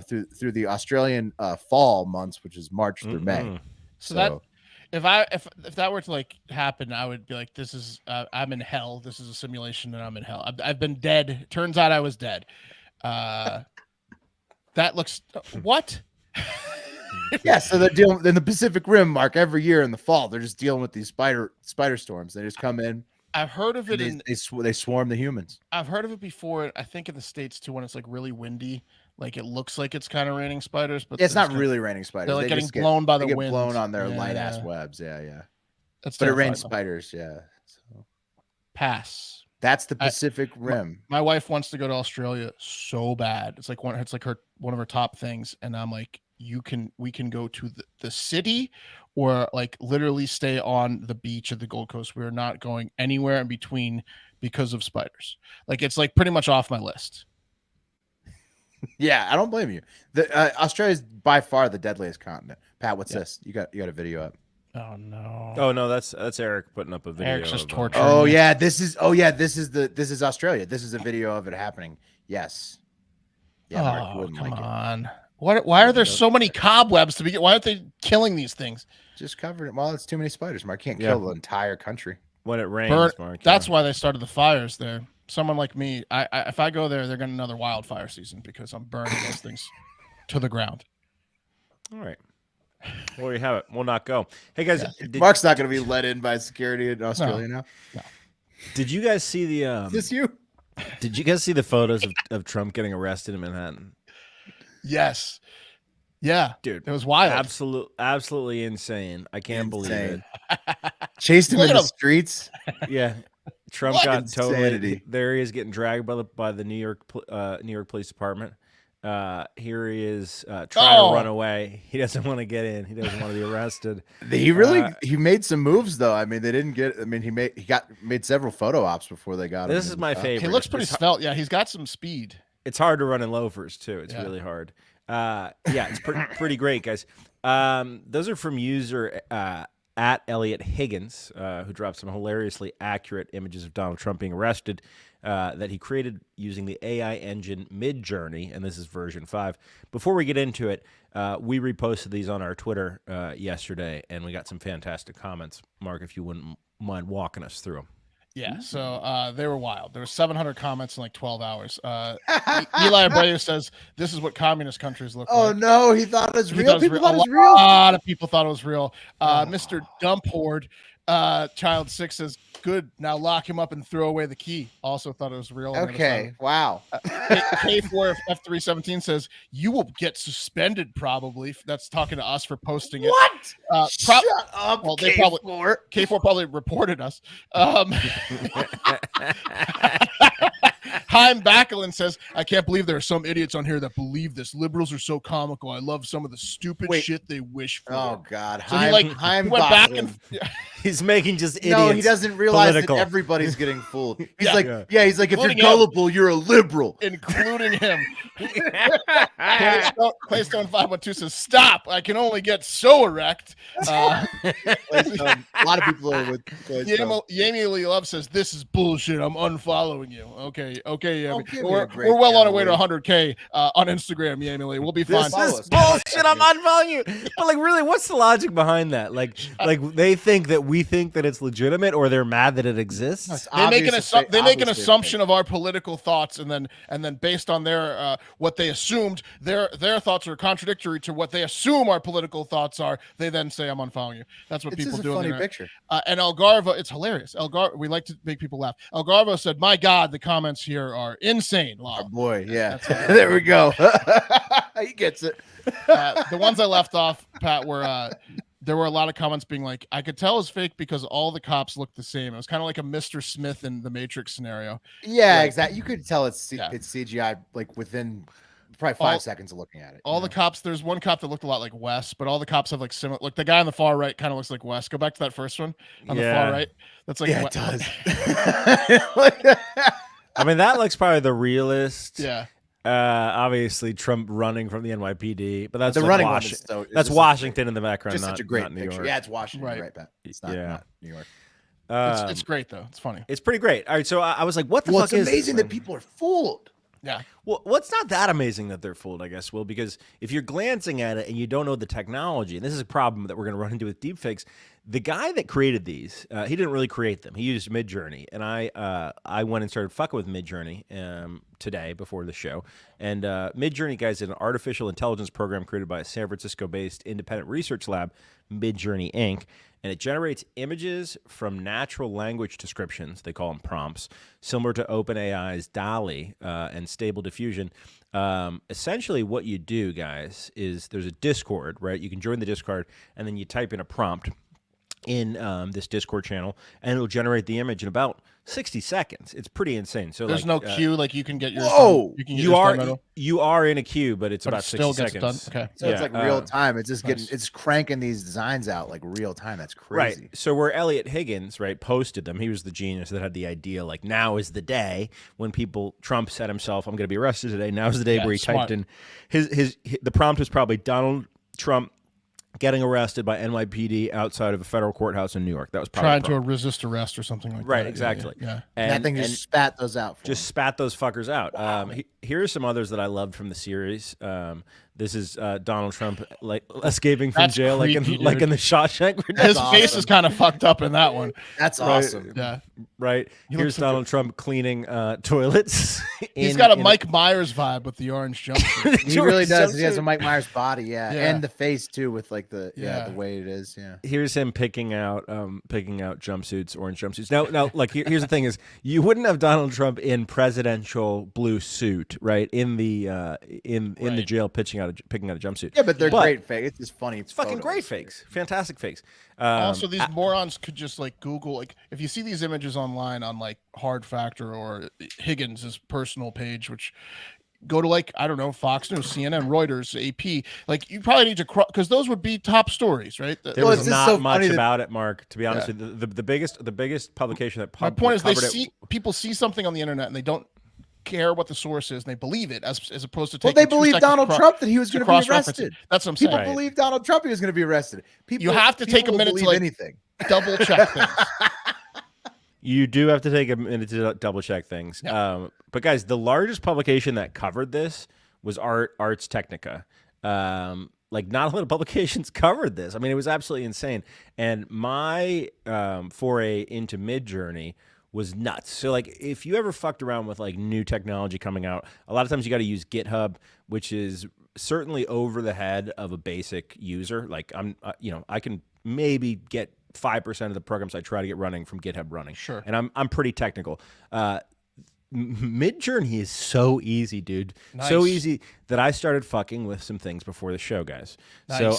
through the Australian fall months, which is March through May. So that if that were to like happen, I would be like, this is I'm in hell. This is a simulation, and I'm in hell. I've been dead. Turns out I was dead. That looks what? Yeah, so they're dealing in the Pacific Rim, Mark. Every year in the fall, they're just dealing with these spider storms. They just come in. I've heard of it. They swarm the humans. I've heard of it before. I think in the States too, when it's like really windy, like it looks like it's kind of raining spiders, but it's not really raining spiders. They're like they getting blown by the wind. Blown on their light ass webs. Yeah. That's but it rains spiders. Yeah. So. Pass. That's the Pacific Rim. My wife wants to go to Australia so bad. It's like one of her top things, and I'm like, we can go to the city, or like literally stay on the beach of the Gold Coast. We're not going anywhere in between because of spiders. Like it's like pretty much off my list. Yeah, I don't blame you. Australia is by far the deadliest continent. Pat, what's this? You got a video up. Oh no. Oh no, that's Eric putting up a video. Eric's just torturing. Oh yeah, this is Australia. This is a video of it happening. Yes. Yeah, Mark, come on. Why are there so many cobwebs to begin? Why aren't they killing these things? Just covered it. Well, it's too many spiders, Mark. Can't kill the entire country. When it rains, Mark. That's why they started the fires there. Someone like me, if I go there, they're getting another wildfire season because I'm burning those things to the ground. All right. Well, you have it. We'll not go. Hey guys, Mark's not going to be let in by security in Australia now. No. Did you guys see the? Is this you? Did you guys see the photos of Trump getting arrested in Manhattan? Yes. Yeah, dude, it was wild. Absolutely insane. I can't believe it. Chased him in the streets. Yeah, Trump got totally. There he is getting dragged by the New York Police Department. Here he is trying to run away. He doesn't want to get in. He doesn't want to be arrested. He made some moves though. I mean, they didn't get. I mean, he made several photo ops before they got him. This is my favorite. He looks pretty svelte. Yeah, he's got some speed. It's hard to run in loafers too. It's really hard. Yeah, it's pretty great, guys. Those are from user at Elliot Higgins, who dropped some hilariously accurate images of Donald Trump being arrested that he created using the AI engine Midjourney, and this is version 5. Before we get into it, we reposted these on our Twitter yesterday, and we got some fantastic comments. Mark, if you wouldn't mind walking us through them. Yeah, so they were wild. There were 700 comments in like 12 hours. Eli Abreu says, this is what communist countries look like. Oh, no, he thought it was real. People thought it was real. A lot of people thought it was real. Mr. Dump Horde, Child 6 says, good, now lock him up and throw away the key. Also thought it was real. Okay, wow. K4 F317 says, you will get suspended probably. That's talking to us for posting it. What? Shut up, well, K4. K4 probably reported us. Chaim Backlund says, I can't believe there are some idiots on here that believe this. Liberals are so comical. I love some of the stupid shit they wish for. Oh, God. So he went back and... He's making just idiots. No, he doesn't realize that everybody's getting fooled. He's like, he's like, if you're gullible, you're a liberal. Including him. Claystone 512 says, stop. I can only get so erect. A lot of people are with Claystone. Yami Lee Love says, this is bullshit. I'm unfollowing you. Okay, Yami. We're well on our way to 100K on Instagram, Yami Lee. We'll be fine. This is bullshit. I'm unfollowing you. But like, really, what's the logic behind that? Like they think that we think that it's legitimate, or they're mad that it exists. They make an assumption of our political thoughts, and then based on their what they assumed, their thoughts are contradictory to what they assume our political thoughts are. They then say, "I'm unfollowing you." That's what people do. Funny picture. And Algarvo, it's hilarious. We like to make people laugh. Algarvo said, "My God, the comments here are insane." Oh boy, yeah. There we go. He gets it. The ones I left off, Pat, were. There were a lot of comments being like, I could tell it was fake because all the cops looked the same. It was kind of like a Mr. Smith in the Matrix scenario. Yeah, exactly. You could tell it's CGI like within probably 5 seconds of looking at it. All the cops, there's one cop that looked a lot like Wes, but all the cops have like similar. Look, the guy on the far right kind of looks like Wes. Go back to that first one on the far right. That's like it does. I mean, that looks probably the realest. Yeah. Obviously, Trump running from the NYPD, but that's the like running one is that's Washington in the background, just not, such a great not New picture. York. Yeah, it's Washington, right, Pat? It's not New York. It's great though. It's funny. It's pretty great. All right, so I was like, what the Well, fuck it's is amazing this? that people are fooled. Yeah. Well, it's not that amazing that they're fooled, I guess, Will, because if you're glancing at it and you don't know the technology, and this is a problem that we're going to run into with deepfakes, the guy that created these, he didn't really create them. He used Midjourney, and I went and started fucking with Midjourney today before the show. And Midjourney, guys, is an artificial intelligence program created by a San Francisco-based independent research lab, Midjourney Inc., and it generates images from natural language descriptions, they call them prompts, similar to OpenAI's DALL-E and Stable Diffusion. Essentially what you do, guys, is there's a Discord, right? You can join the Discord, and then you type in a prompt in this Discord channel, and it'll generate the image in about 60 seconds. It's pretty insane. So there's no queue, like you can get your. Whoa! You are in a queue, but it's about 60 seconds. Okay, so it's like real time. It's just it's cranking these designs out like real time. That's crazy. Right. So where Elliot Higgins, right, posted them, he was the genius that had the idea. Like, now is the day when Trump said himself, "I'm going to be arrested today." Now is the day where he typed in the prompt was probably Donald Trump getting arrested by NYPD outside of a federal courthouse in New York. That was probably trying to resist arrest or something like that. Right, exactly. Yeah. And that thing just spat those out. Just spat those fuckers out. Wow. Here are some others that I loved from the series. This is Donald Trump like escaping from jail, creepy, like in the Shawshank. His face is kind of fucked up in that one. That's awesome. Yeah. Right. Here's Donald Trump cleaning toilets. He's got a Mike Myers vibe with the orange jumpsuit. He really does. He has a Mike Myers body, and the face too, with like the way it is. Yeah. Here's him picking out jumpsuits, orange jumpsuits. Now, like here's the thing: is you wouldn't have Donald Trump in presidential blue suit, right? In the the jail picking out a jumpsuit. Yeah, but they're great fakes. It's just funny. It's fucking great fakes. Fantastic fakes. Also, these morons could just like Google, like if you see these images online on like Hard Factor or Higgins' personal page, which go to like, I don't know, Fox News, CNN, Reuters, AP, like you probably need to because those would be top stories, right? There was not much about it, Mark, to be honest with you. The biggest publication that my point is people see something on the internet and they don't care what the source is and they believe it as opposed to taking they believe Donald Trump that he was going to be arrested. That's what I'm saying. People believe Donald Trump he was going to be arrested. You have to take a minute to like anything. Double check things. You do have to take a minute to double check things. Yeah. But guys, the largest publication that covered this was Arts Technica. Like not a lot of publications covered this. I mean, it was absolutely insane. And my foray into Midjourney was nuts. So like if you ever fucked around with like new technology coming out, a lot of times you got to use GitHub, which is certainly over the head of a basic user. Like I can maybe get 5% of the programs I try to get running from GitHub running. Sure. And I'm pretty technical. Midjourney is so easy, dude. Nice. So easy that I started fucking with some things before the show, guys. Nice. So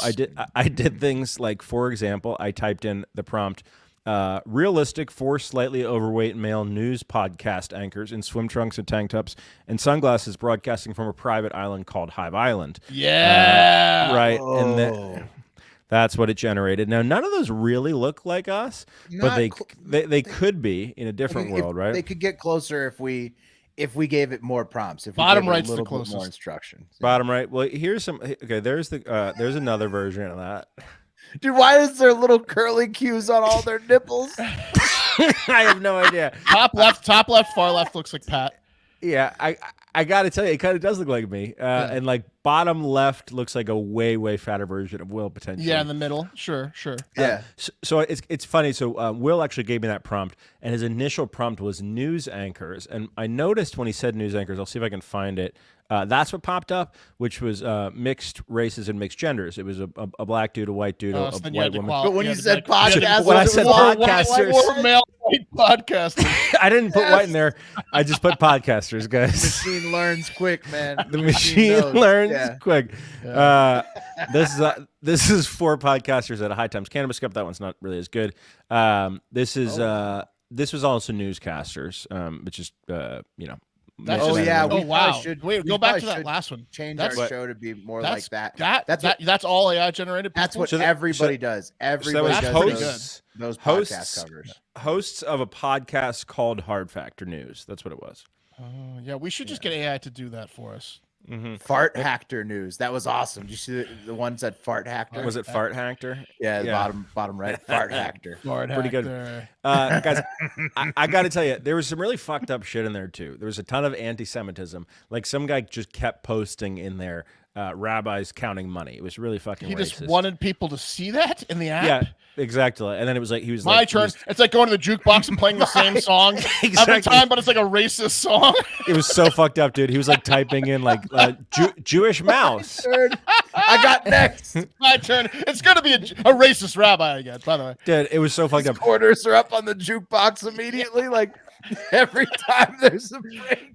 I did things like, for example, I typed in the prompt, realistic 4 slightly overweight male news podcast anchors in swim trunks and tank tops and sunglasses broadcasting from a private island called Hive Island. Yeah. Right. Oh. And that's what it generated. Now, none of those really look like us, but they could be in a different world, right? They could get closer if we gave it more prompts. If we bottom gave it right's a little the closest. bit more instructions. Bottom right. Well, here's some. Okay, there's another version of that. Dude, why is there little curly cues on all their nipples? I have no idea. Top left, far left looks like Pat. Yeah, I got to tell you, it kind of does look like me. And like bottom left looks like a way fatter version of Will potentially. Yeah, in the middle. Sure. Yeah. So it's funny. So Will actually gave me that prompt, and his initial prompt was news anchors. And I noticed when he said news anchors, I'll see if I can find it. That's what popped up, which was mixed races and mixed genders. It was a black dude, a white dude, a white woman. But when you said podcast, when I said podcasters, or male white podcasters. I didn't put white in there. I just put podcasters, guys. The machine learns quick, man. The machine learns quick. Yeah. This is 4 podcasters at a High Times Cannabis Cup. That one's not really as good. This was also newscasters, which is Oh wow! Wait, go back to that last one. Change our show to be more like that. That's all AI generated. That's what everybody does. Everybody does those podcast covers. Hosts of a podcast called Hard Factor News. That's what it was. Yeah, we should just get AI to do that for us. Fart Hacker news. That was awesome. Did you see the one said Fart Hacker? Was it Fart Hacker? Yeah, bottom right. Fart Hacker. Pretty good. Guys, I got to tell you, there was some really fucked up shit in there too. There was a ton of anti-Semitism. Like some guy just kept posting in there, rabbis counting money. It was really fucking He racist. just wanted people to see that in the app? Yeah, exactly. And then it was like, he was My like... turn. It's like going to the jukebox and playing the same song every time, but it's like a racist song. It was so fucked up, dude. He was like typing in like Jewish mouse. I got next. My turn. It's going to be a racist rabbi again, by the way. Dude, it was so fucked up. Quarters are up on the jukebox immediately. Like every time there's a break.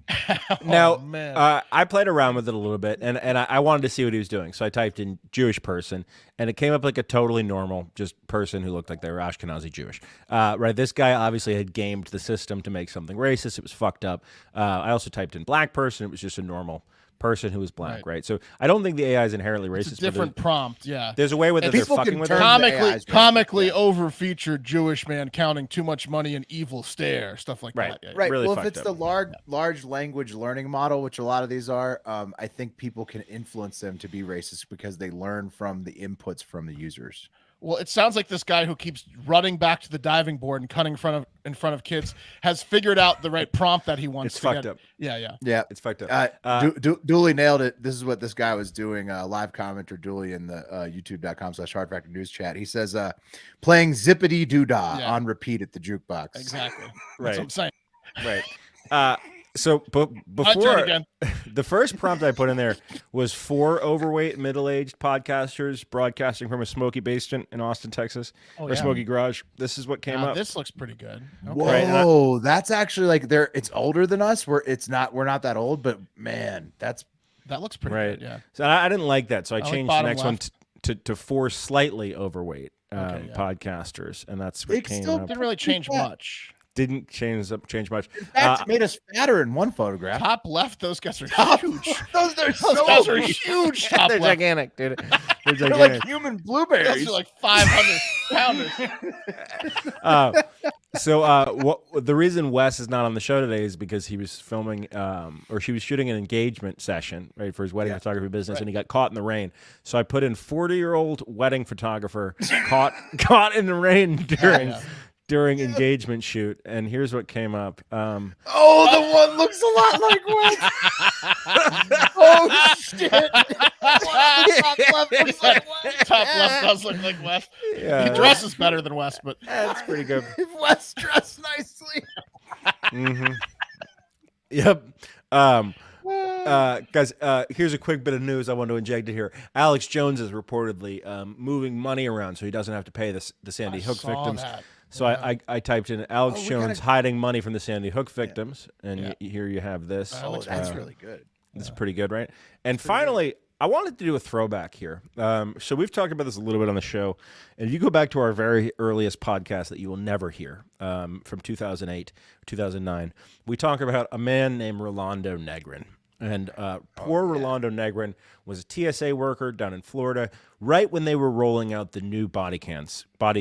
Now, man. I played around with it a little bit, and I wanted to see what he was doing. So I typed in Jewish person, and it came up like a totally normal just person who looked like they were Ashkenazi Jewish. Right? This guy obviously had gamed the system to make something racist. It was fucked up. I also typed in black person. It was just a normal person who was black, right? So I don't think the AI is inherently racist. It's a different prompt, yeah. There's a way with it they're fucking with it. Comically over-featured Jewish man counting too much money and evil stare, stuff like that. Yeah, Right. Really well, if fucked it's up. the large language learning model, which a lot of these are, I think people can influence them to be racist because they learn from the inputs from the users. Well, it sounds like this guy who keeps running back to the diving board and cutting in front of kids has figured out the right prompt that he wants. It's fucked up. Yeah. It's fucked up. Dooley nailed it. This is what this guy was doing. Live commenter Dooley in the youtube.com/Hard Factor News chat. He says, playing Zippity Doo Dah on repeat at the jukebox. Exactly. Right. That's what I'm saying. Right. So before again. the first prompt I put in there was 4 overweight middle-aged podcasters broadcasting from a smoky basement in Austin, Texas, or smoky garage. This is what came up. This looks pretty good. Okay. Whoa, that's actually like it's older than us. We're not that old, but man, that looks pretty right. good. Yeah. So I didn't like that, so I changed the next left. one to 4 slightly overweight podcasters, and that's what came up. Didn't really change much. Didn't change much. In fact, it made us fatter in one photograph. Top left, those guys are huge. Those guys are huge. Top They're left. gigantic, dude. They're They're gigantic. like human blueberries. Those are like 500 pounders. The reason Wes is not on the show today is because he was filming, or she was shooting an engagement session, right, for his wedding photography business, and he got caught in the rain. So I put in 40-year-old wedding photographer caught in the rain during engagement shoot, and here's what came up. The one looks a lot like Wes. Oh shit! Top left does look like Wes. Yeah. He dresses better than Wes, but That's pretty good. If Wes dressed nicely. Yep. Guys, here's a quick bit of news I want to inject in here. Alex Jones is reportedly moving money around so he doesn't have to pay the Sandy Hook victims. That. So I typed in Alex Jones hiding money from the Sandy Hook victims, and here you have this. That's really good. It's pretty good, right? And finally, I wanted to do a throwback here. So we've talked about this a little bit on the show, and if you go back to our very earliest podcast that you will never hear, from 2008, 2009, we talk about a man named Rolando Negrin. And poor Rolando Negrin was a TSA worker down in Florida right when they were rolling out the new body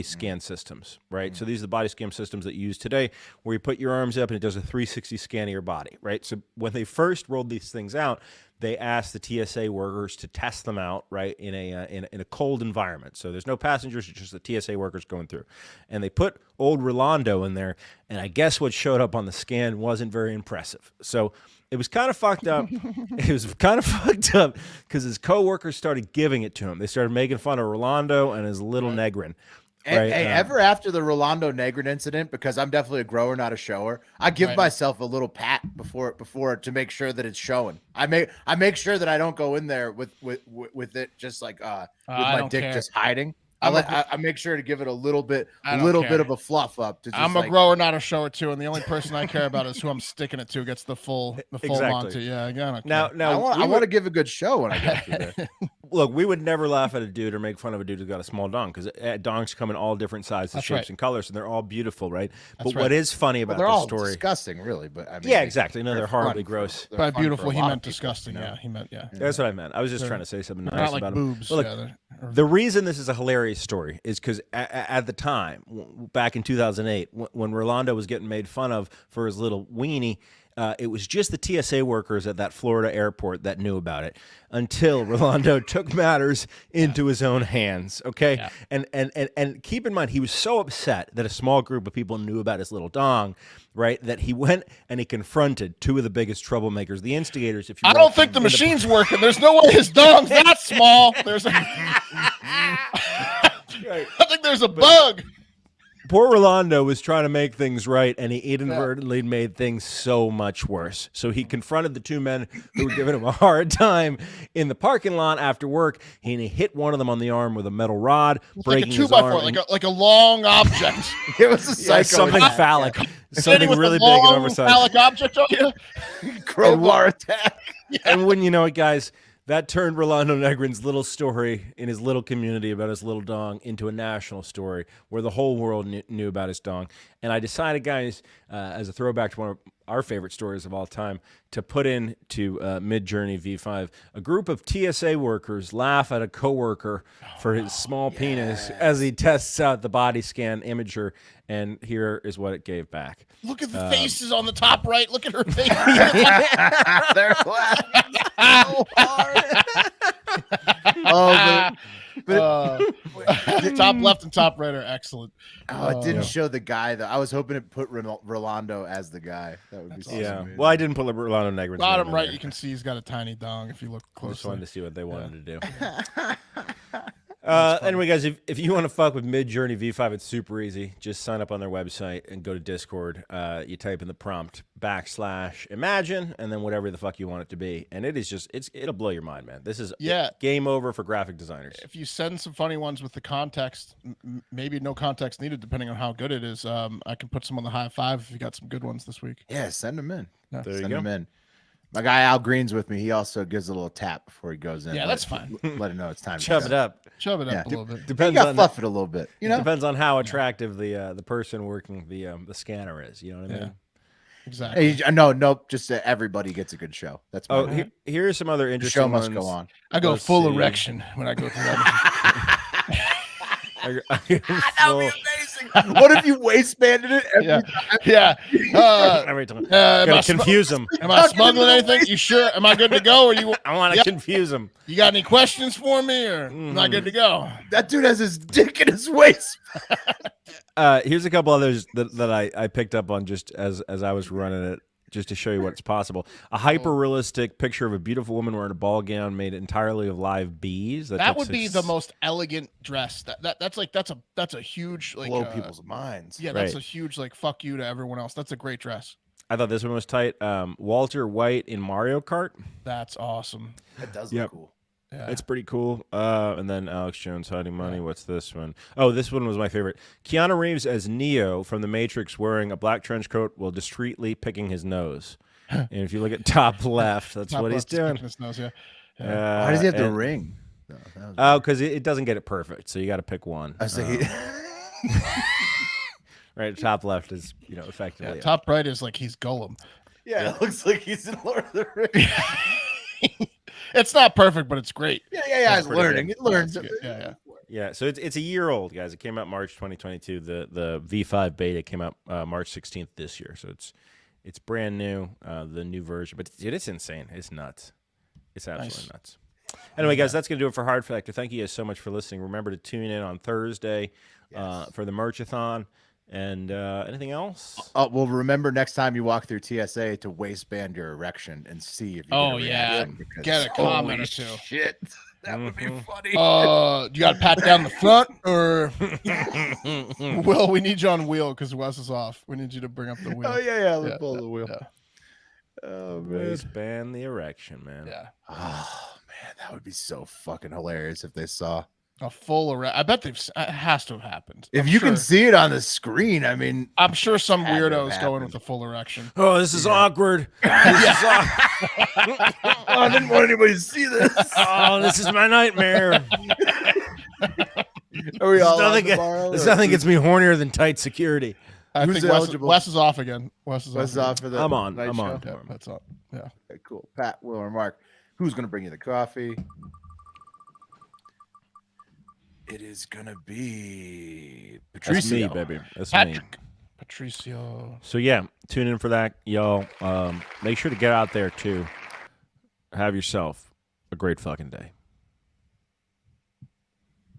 scan systems, right? So these are the body scan systems that you use today where you put your arms up and it does a 360 scan of your body, right? So when they first rolled these things out, they asked the TSA workers to test them out, right, in a cold environment. So there's no passengers, it's just the TSA workers going through. And they put old Rolando in there, and I guess what showed up on the scan wasn't very impressive. So it was kind of fucked up. It was kind of fucked up because his coworkers started giving it to him. They started making fun of Rolando and his little Negrin. Right? Hey, ever after the Rolando Negrin incident, because I'm definitely a grower, not a shower, I give myself a little pat before to make sure that it's showing. I make sure that I don't go in there with it just like with my dick just hiding. I make sure to give it a little bit of a fluff up. To just I'm a grower, not a shower too, and the only person I care about is who I'm sticking it to gets the full Monty. Yeah, again. Now I want to give a good show when I get through there. Look, we would never laugh at a dude or make fun of a dude who's got a small dong because dongs come in all different sizes, shapes, and colors, and they're all beautiful, right? But what is funny about the story? They're disgusting, really. But I mean, yeah, exactly. No, they're horribly gross. By beautiful, he meant disgusting. Yeah, he meant That's what I meant. I was just trying to say something nice not like about boobs. Look, the reason this is a hilarious story is because at the time, back in 2008, when Rolando was getting made fun of for his little weenie, It was just the TSA workers at that Florida airport that knew about it until Rolando took matters into his own hands. Okay, and keep in mind, he was so upset that a small group of people knew about his little dong, right? That he went and he confronted two of the biggest troublemakers, the instigators. If you I don't think the machine's working. There's no way his dong's that small. There's I think there's a bug. Poor Rolando was trying to make things right, and he inadvertently made things so much worse. So he confronted the two men who were giving him a hard time in the parking lot after work, and he hit one of them on the arm with a metal rod, breaking his arm. Like a long object. It was a something phallic, something really big and oversized. Phallic object on you. Crowbar attack. And when you know it, guys, that turned Rolando Negrin's little story in his little community about his little dong into a national story where the whole world knew about his dong. And I decided, guys, as a throwback to one of our favorite stories of all time, to put into Midjourney V5, a group of TSA workers laugh at a coworker for his small penis as he tests out the body scan imager, and here is what it gave back. Look at the faces on the top right. Look at her face. They're laughing so hard. Top left and top right are excellent. Oh, it didn't show the guy though. I was hoping it put Rolando as the guy. That would be so amazing. Well, I didn't put Rolando Negrin's bottom name right. there. You can see he's got a tiny dong if you look I closely. just wanted to see what they wanted to do. Anyway, guys, if you want to fuck with Midjourney V5, it's super easy. Just sign up on their website and go to Discord. You type in the prompt /imagine and then whatever the fuck you want it to be, and it is just it'll blow your mind, man. This is game over for graphic designers. If you send some funny ones with the context, maybe no context needed, depending on how good it is. I can put some on the high five if you got some good ones this week. Yeah, send them in. Yeah. There you Send go. them in. My guy Al Green's with me. He also gives a little tap before he goes in. Yeah, that's fine. Let him know it's time. Shove to it go. up. Shove it up a little bit. Depends You got on fluff it a little bit. You know, depends on how attractive the person working the scanner is. You know what I mean? Exactly. Hey, no, just everybody gets a good show. That's my here are some other the interesting show must ones. go on. I go Let's full see. erection when I go through that. What if you waistbanded it every time? Yeah. Every time. Am I Gotta confuse them. Am I smuggling anything? You sure? Am I good to go? Or you? I want to confuse them. You got any questions for me, or am I good to go? That dude has his dick in his waist. Here's a couple others that I picked up on just as I was running it, just to show you what's possible. A hyper-realistic picture of a beautiful woman wearing a ball gown made entirely of live bees. That would be the most elegant dress. That's a huge like Blow people's minds. Yeah, that's a huge like fuck you to everyone else. That's a great dress. I thought this one was tight. Walter White in Mario Kart. That's awesome. That does look cool. Yeah. It's pretty cool. And then Alex Jones hiding money. What's this one? Oh, this one was my favorite. Keanu Reeves as Neo from The Matrix wearing a black trench coat while discreetly picking his nose. And if you look at top left, that's what he's doing. His nose, Why does he have the ring? Oh, because it doesn't get it perfect. So you got to pick one. I see. Right, top left is effectively. Yeah, top right is like he's Gollum. Yeah, it looks like he's in Lord of the Rings. It's not perfect, but it's great. Yeah. He's learning. He learns. Yeah. So it's a year old, guys. It came out March 2022. The V5 beta came out March 16th this year. So it's brand new, the new version. But it's insane. It's nuts. It's absolutely nuts. Anyway, guys, that's gonna do it for Hard Factor. Thank you guys so much for listening. Remember to tune in on Thursday for the merchathon. And anything else? Well, remember next time you walk through TSA to waistband your erection and see if you get a reaction, because get a comment or two. Shit, that would be funny. You got to pat down the front, or Will, we need you on wheel because Wes is off. We need you to bring up the wheel. Oh yeah, let's pull the wheel. Yeah. Oh man, waistband the erection, man. Yeah. Oh man, that would be so fucking hilarious if they saw a full erection. I bet it has to have happened. If you can see it on the screen, I mean, I'm sure some weirdo's going with a full erection. Oh, this is awkward. I didn't want anybody to see this. Oh, this is my nightmare. Are we all nothing gets me hornier than tight security. I Who's think eligible? Wes is off again. Wes is off for the I'm on. night I'm show? on. Yeah, that's up. Yeah. Okay, cool. Pat, Will, or Mark, who's going to bring you the coffee? It is going to be That's Patricio. me, baby. That's me. Patrick. Patricio. So yeah, tune in for that, y'all. Make sure to get out there too. Have yourself a great fucking day.